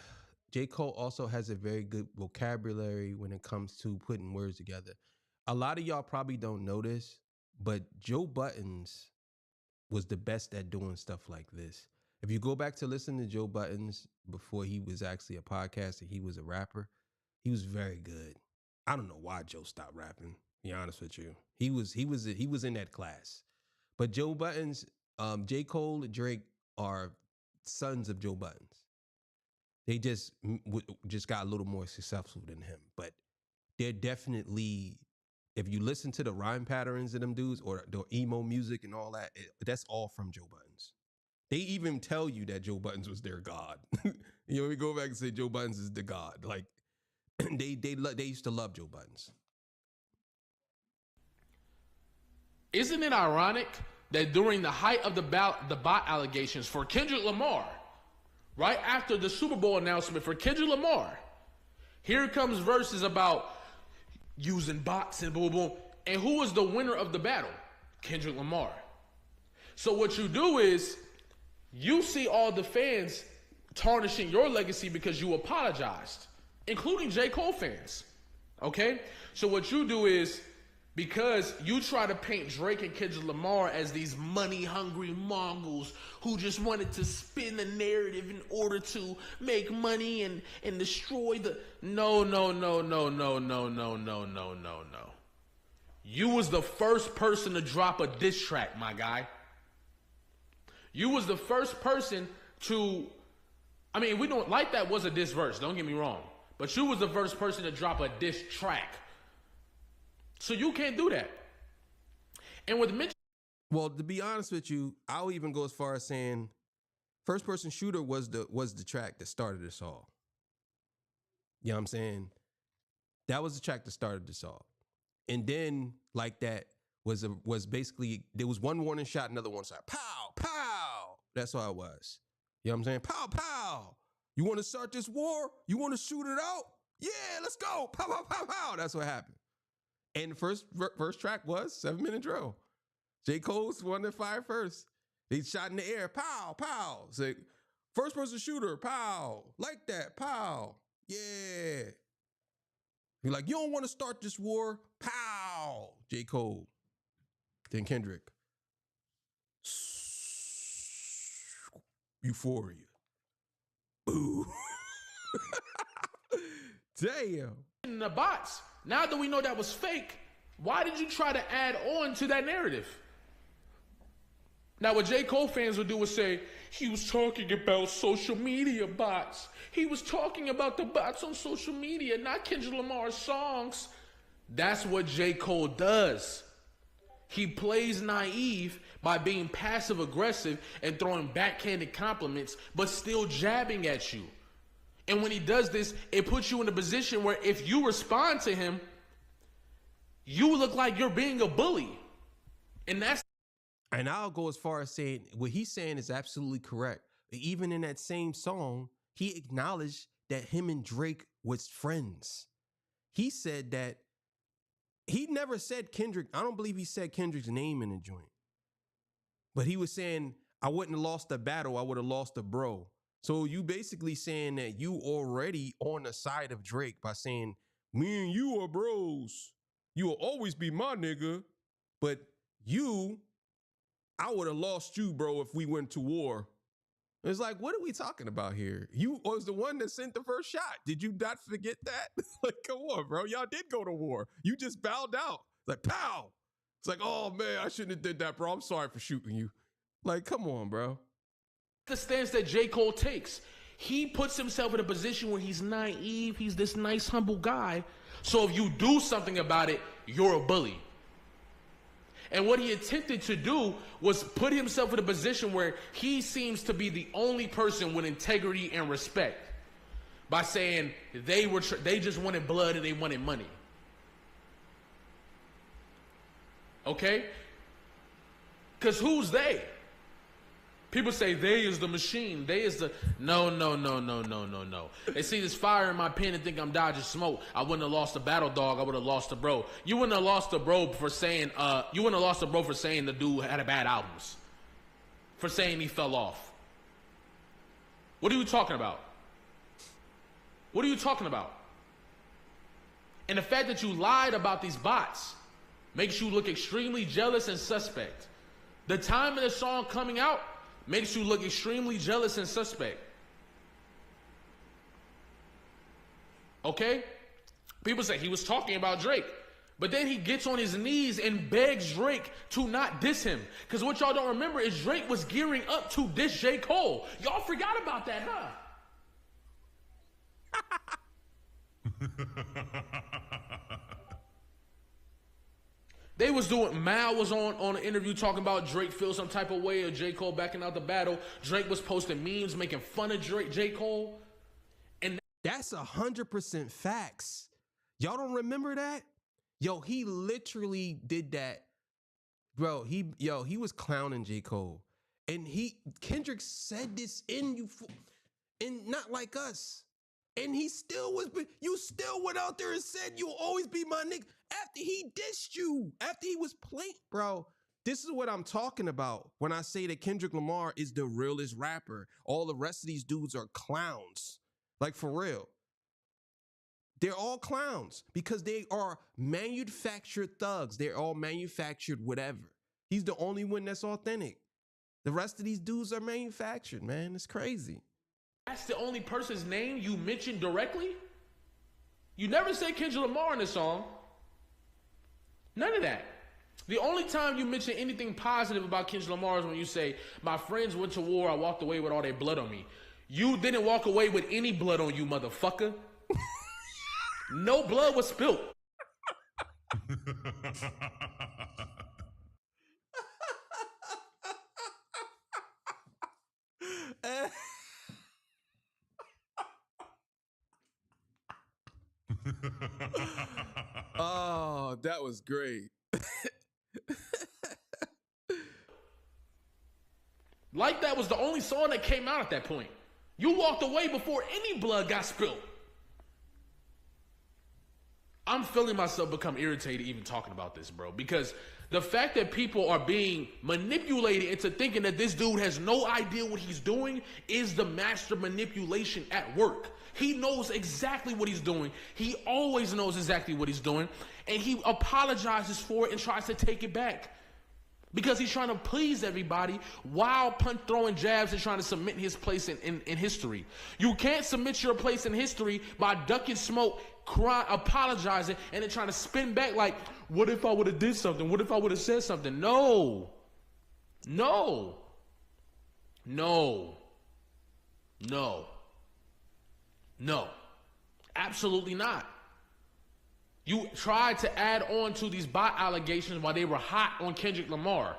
J. Cole also has a very good vocabulary when it comes to putting words together. A lot of y'all probably don't know this, but Joe Buttons was the best at doing stuff like this. If you go back to listen to Joe Buttons before he was actually a podcaster, he was a rapper. He was very good. I don't know why Joe stopped rapping, to be honest with you. He was in that class. But Joe Buttons, J. Cole and Drake are sons of Joe Buttons. They just got a little more successful than him. But they're definitely, if you listen to the rhyme patterns of them dudes or the emo music and all that, that's all from Joe Buttons. They even tell you that Joe Buttons was their god. You know, we go back and say Joe Buttons is the god. Like they used to love Joe Buttons. Isn't it ironic that during the height of the bot allegations for Kendrick Lamar, right after the Super Bowl announcement for Kendrick Lamar, here comes verses about using bots and boom, boom. And who was the winner of the battle? Kendrick Lamar. So what you do is you see all the fans tarnishing your legacy because you apologized, including J. Cole fans. Okay? So what you do is, because you try to paint Drake and Kendrick Lamar as these money-hungry Mongols who just wanted to spin the narrative in order to make money and destroy the... No. You was the first person to drop a diss track, my guy. You was the first person to... I mean, we don't... Like That was a diss verse, don't get me wrong. But you was the first person to drop a diss track. So you can't do that. And with Mitch... Well, to be honest with you, I'll even go as far as saying First Person Shooter was the track that started this all. You know what I'm saying? That was the track that started this all. And then Like That was basically, there was one warning shot, another one shot. Pow, pow. That's all it was. You know what I'm saying? Pow, pow. You want to start this war? You want to shoot it out? Yeah, let's go. Pow, pow, pow, pow. That's what happened. And the first track was 7 Minute Drill. J. Cole's one that fired first. They shot in the air, pow, pow. Say, First Person Shooter, pow. Like That, pow. Yeah. You're like, you don't want to start this war? Pow. J. Cole. Then Kendrick. Euphoria. Boo. Damn. The bots. Now that we know that was fake, why did you try to add on to that narrative? Now what J. Cole fans would do is say, he was talking about social media bots. He was talking about the bots on social media, not Kendrick Lamar's songs. That's what J. Cole does. He plays naive by being passive aggressive and throwing backhanded compliments, but still jabbing at you. And when he does this, it puts you in a position where if you respond to him, you look like you're being a bully. And I'll go as far as saying what he's saying is absolutely correct. Even in that same song, he acknowledged that him and Drake was friends. He said that he never said Kendrick. I don't believe he said Kendrick's name in the joint. But he was saying, I wouldn't have lost the battle. I would have lost the bro. So you basically saying that you already on the side of Drake by saying, me and you are bros. You will always be my nigga. But I would have lost you, bro, if we went to war. It's like, what are we talking about here? You was the one that sent the first shot. Did you not forget that? Like, come on, bro. Y'all did go to war. You just bowed out. Like, pow. It's like, oh, man, I shouldn't have did that, bro. I'm sorry for shooting you. Like, come on, bro. The stance that J. Cole takes. He puts himself in a position where he's naive. He's this nice, humble guy. So if you do something about it, you're a bully. And what he attempted to do was put himself in a position where he seems to be the only person with integrity and respect by saying they just wanted blood and they wanted money. Okay? Because who's they? People say they is the machine. They is the... No. They see this fire in my pen and think I'm dodging smoke. I wouldn't have lost the battle dog. I would have lost the bro. You wouldn't have lost the bro for saying... the dude had a bad albums. For saying he fell off. What are you talking about? What are you talking about? And the fact that you lied about these bots makes you look extremely jealous and suspect. The time of the song coming out makes you look extremely jealous and suspect. Okay? People say he was talking about Drake. But then he gets on his knees and begs Drake to not diss him. Because what y'all don't remember is Drake was gearing up to diss J. Cole. Y'all forgot about that, huh? They was doing, Mal was on an interview talking about Drake feels some type of way or J. Cole backing out the battle. Drake was posting memes making fun of J. Cole. And that's 100% facts. Y'all don't remember that? Yo, he literally did that. Bro, he was clowning J. Cole. And Kendrick said this and not like us. And you still went out there and said, you'll always be my nigga. After he dissed you, after he was playing, bro, this is what I'm talking about when I say that Kendrick Lamar is the realest rapper. All the rest of these dudes are clowns. Like, for real. They're all clowns because they are manufactured thugs. They're all manufactured whatever. He's the only one that's authentic. The rest of these dudes are manufactured, man. It's crazy. That's the only person's name you mentioned directly? You never say Kendrick Lamar in the song. None of that. The only time you mention anything positive about Kendrick Lamar is when you say, my friends went to war, I walked away with all their blood on me. You didn't walk away with any blood on you, motherfucker. No blood was spilled. Oh, that was great. Like that was the only song that came out at that point. You walked away before any blood got spilled. I'm feeling myself become irritated even talking about this, bro, because the fact that people are being manipulated into thinking that this dude has no idea what he's doing is the master manipulation at work. He knows exactly what he's doing. He always knows exactly what he's doing, and he apologizes for it and tries to take it back because he's trying to please everybody while throwing jabs and trying to cement his place in history. You can't cement your place in history by ducking smoke, crying, apologizing, and then trying to spin back like, what if I would have did something? What if I would have said something? No. Absolutely not. You tried to add on to these bot allegations while they were hot on Kendrick Lamar.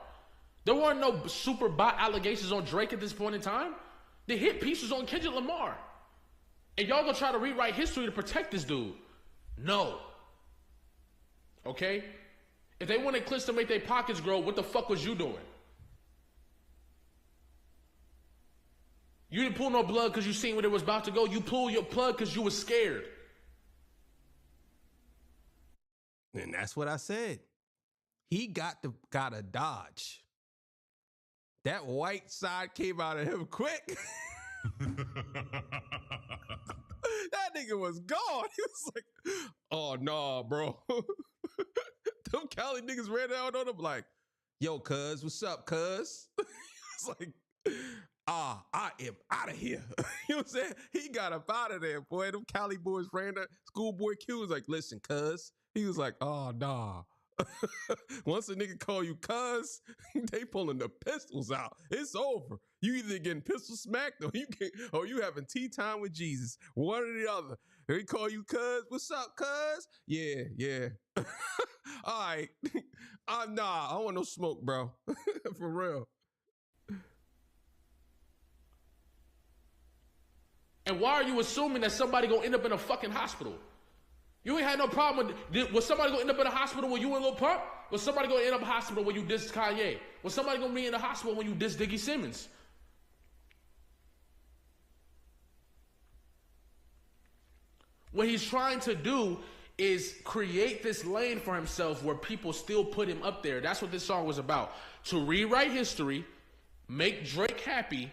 There weren't no super bot allegations on Drake at this point in time. The hit piece was on Kendrick Lamar. And y'all gonna try to rewrite history to protect this dude. No. Okay? If they wanted clips to make their pockets grow, what the fuck was you doing? You didn't pull no blood because you seen what it was about to go. You pulled your plug because you was scared. And that's what I said. He got a dodge. That white side came out of him quick. That nigga was gone. He was like, oh, nah, bro. Them Cali niggas ran out on him like, yo, cuz, what's up, cuz? It's like, I am out of here. You know what I'm saying? He got up out of there, boy. Them Cali boys ran that schoolboy Q was like, listen, cuz. He was like, oh, nah. Once a nigga call you cuz, they pulling the pistols out. It's over. You either getting pistol smacked or you having tea time with Jesus. One or the other. They call you cuz. What's up, cuz? Yeah. All right. Nah, I don't want no smoke, bro. For real. And why are you assuming that somebody gonna end up in a fucking hospital? You ain't had no problem with, was somebody gonna end up in a hospital when you in Lil Pump? Was somebody gonna end up in a hospital when you diss Kanye? Was somebody gonna be in the hospital when you diss Diggy Simmons? What he's trying to do is create this lane for himself where people still put him up there. That's what this song was about. To rewrite history, make Drake happy,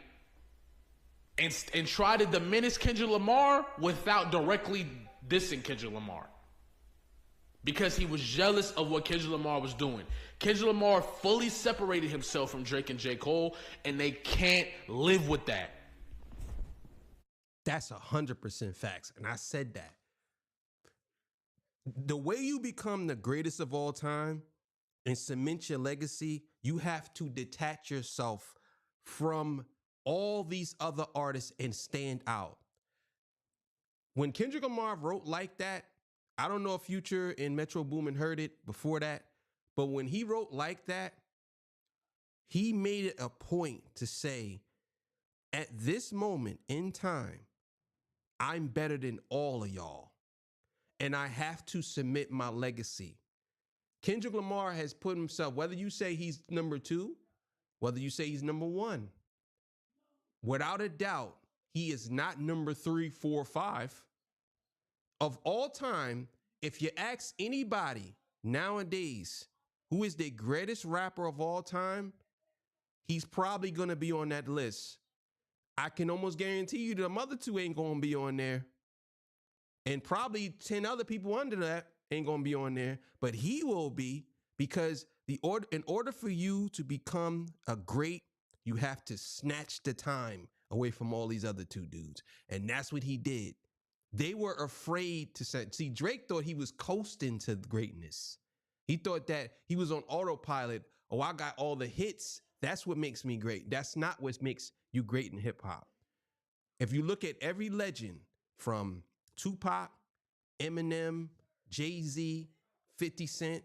and try to diminish Kendrick Lamar without directly dissing Kendrick Lamar. Because he was jealous of what Kendrick Lamar was doing. Kendrick Lamar fully separated himself from Drake and J. Cole, and they can't live with that. That's 100% facts. And I said that. The way you become the greatest of all time and cement your legacy, you have to detach yourself from all these other artists and stand out. When Kendrick Lamar wrote Like That, I don't know if Future and Metro Boomin heard it before that, but when he wrote Like That, he made it a point to say, at this moment in time, I'm better than all of y'all, and I have to submit my legacy. Kendrick Lamar has put himself, whether you say he's number 2, whether you say he's number 1, without a doubt, he is not number 3, 4, 5. Of all time, if you ask anybody nowadays who is the greatest rapper of all time, he's probably going to be on that list. I can almost guarantee you the other 2 ain't going to be on there. And probably 10 other people under that ain't going to be on there. But he will be, because in order for you to become a great, you have to snatch the time away from all these other 2 dudes. And that's what he did. They were afraid to say, see, Drake thought he was coasting to greatness. He thought that he was on autopilot. Oh, I got all the hits. That's what makes me great. That's not what makes you great in hip hop. If you look at every legend from Tupac, Eminem, Jay-Z, 50 Cent,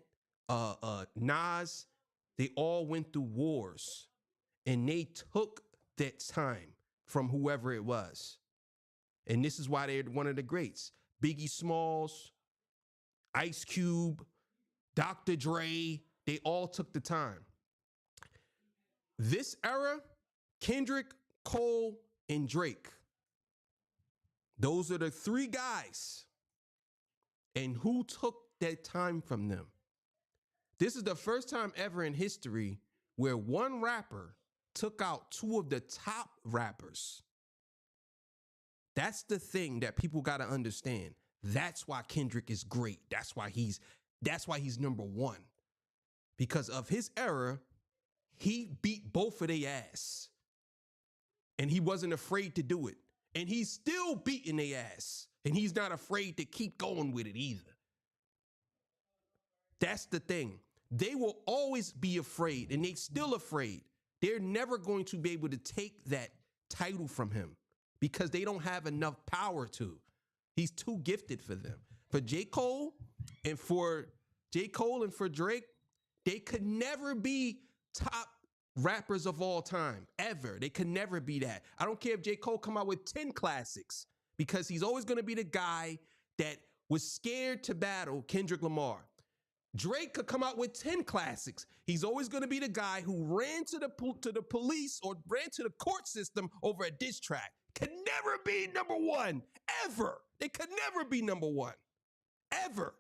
Nas, they all went through wars, and they took that time from whoever it was. And this is why they're one of the greats. Biggie Smalls, Ice Cube, Dr. Dre, they all took the time. This era, Kendrick, Cole, and Drake. Those are the 3 guys. And who took that time from them? This is the first time ever in history where one rapper took out 2 of the top rappers. That's the thing that people got to understand. That's why Kendrick is great. That's why he's number 1. Because of his era, he beat both of their ass. And he wasn't afraid to do it. And he's still beating their ass. And he's not afraid to keep going with it either. That's the thing. They will always be afraid, and they're still afraid. They're never going to be able to take that title from him, because they don't have enough power to. He's too gifted for them. For J. Cole, And for J. Cole and for Drake, they could never be top rappers of all time, ever. They could never be that. I don't care if J. Cole come out with 10 classics, because he's always going to be the guy that was scared to battle Kendrick Lamar. Drake could come out with 10 classics. He's always going to be the guy who ran to the police or ran to the court system over a diss track. Could never be number one, ever. They could never be number one, ever.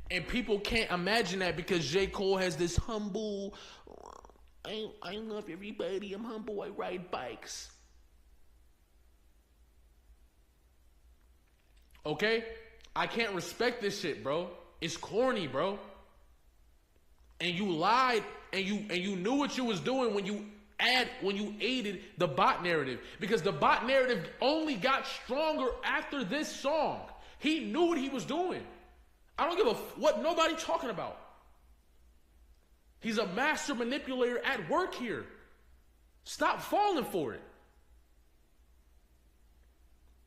And people can't imagine that because J. Cole has this humble, I love everybody, I'm humble, I ride bikes. Okay? I can't respect this shit, bro. It's corny, bro. And you lied and you knew what you was doing when you aided the bot narrative. Because the bot narrative only got stronger after this song. He knew what he was doing. I don't give a what nobody talking about. He's a master manipulator at work here. Stop falling for it.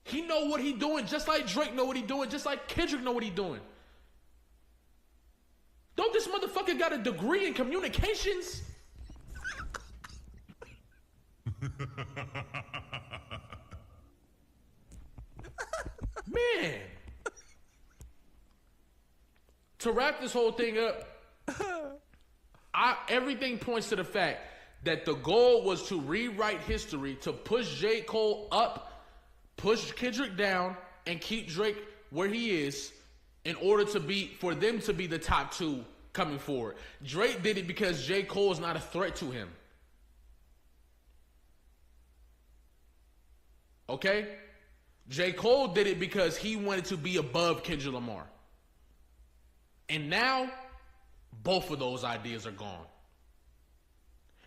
He know what he doing just like Drake know what he doing, just like Kendrick know what he doing. Don't this motherfucker got a degree in communications? Man. To wrap this whole thing up, everything points to the fact that the goal was to rewrite history, to push J. Cole up, push Kendrick down, and keep Drake where he is in order for them to be the top two coming forward. Drake did it because J. Cole is not a threat to him. Okay? J. Cole did it because he wanted to be above Kendrick Lamar. And now, both of those ideas are gone.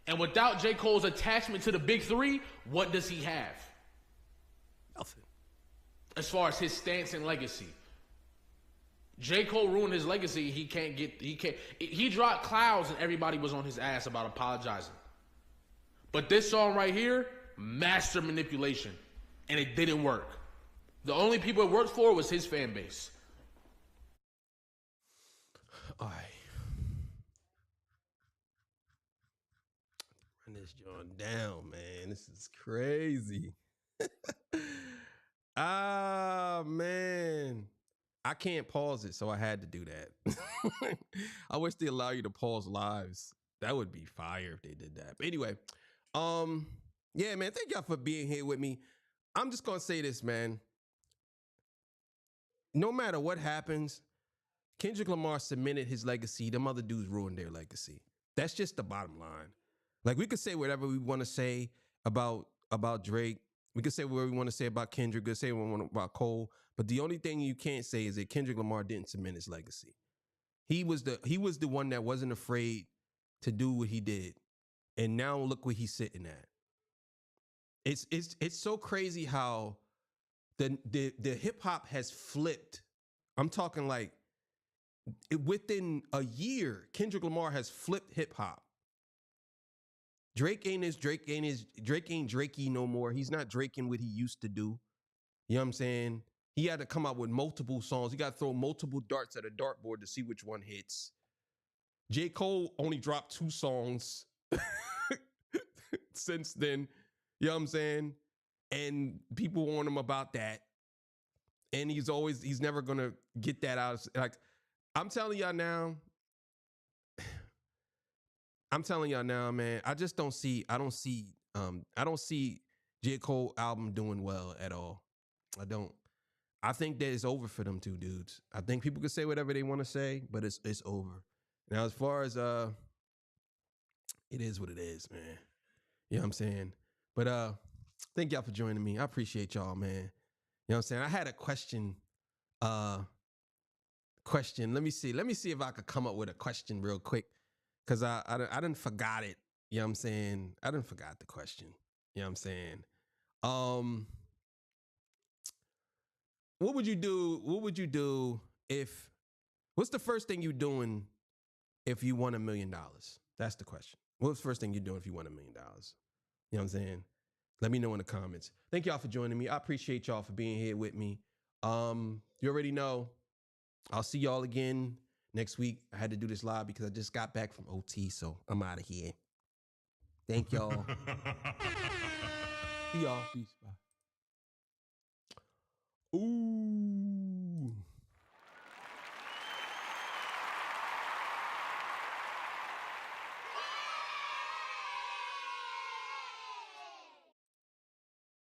And without J. Cole's attachment to the big three, what does he have? Nothing. As far as his stance and legacy. J. Cole ruined his legacy. He dropped Clouds and everybody was on his ass about apologizing. But this song right here, master manipulation. And it didn't work. The only people it worked for was his fan base. All right. Run this joint down, man. This is crazy. Man. I can't pause it, so I had to do that. I wish they allow you to pause lives. That would be fire if they did that. But anyway, yeah, man, thank y'all for being here with me. I'm just gonna say this, man. No matter what happens, Kendrick Lamar cemented his legacy. Them other dudes ruined their legacy. That's just the bottom line. Like, we could say whatever we want to say about Drake. We could say whatever we want to say about Kendrick. We could say what we want about Cole. But the only thing you can't say is that Kendrick Lamar didn't cement his legacy. He was the one that wasn't afraid to do what he did. And now look where he's sitting at. It's so crazy how the hip hop has flipped. I'm talking like within a year, Kendrick Lamar has flipped hip hop. Drake ain't Drakey no more. He's not Draking what he used to do. You know what I'm saying? He had to come out with multiple songs. He got to throw multiple darts at a dartboard to see which one hits. J. Cole only dropped 2 songs since then. You know what I'm saying? And people warn him about that. And he's never gonna get that out. Like, I'm telling y'all now, man, I don't see J. Cole album doing well at all. I don't. I think that it's over for them two dudes. I think people can say whatever they want to say, but it's over. Now, as far as it is what it is, man. You know what I'm saying? But thank y'all for joining me. I appreciate y'all, man. You know what I'm saying? I had a question. Let me see if I could come up with a question real quick. Cause I done forgot it. You know what I'm saying? I done forgot the question. You know what I'm saying? What would you do what's the first thing you doing if you won $1 million? That's the question. What's the first thing you're doing if you won $1 million? You know what I'm saying? Let me know in the comments. Thank y'all for joining me. I appreciate y'all for being here with me. You already know. I'll see y'all again next week. I had to do this live because I just got back from OT, so I'm out of here. Thank y'all. See y'all. Peace. Bye. Ooh.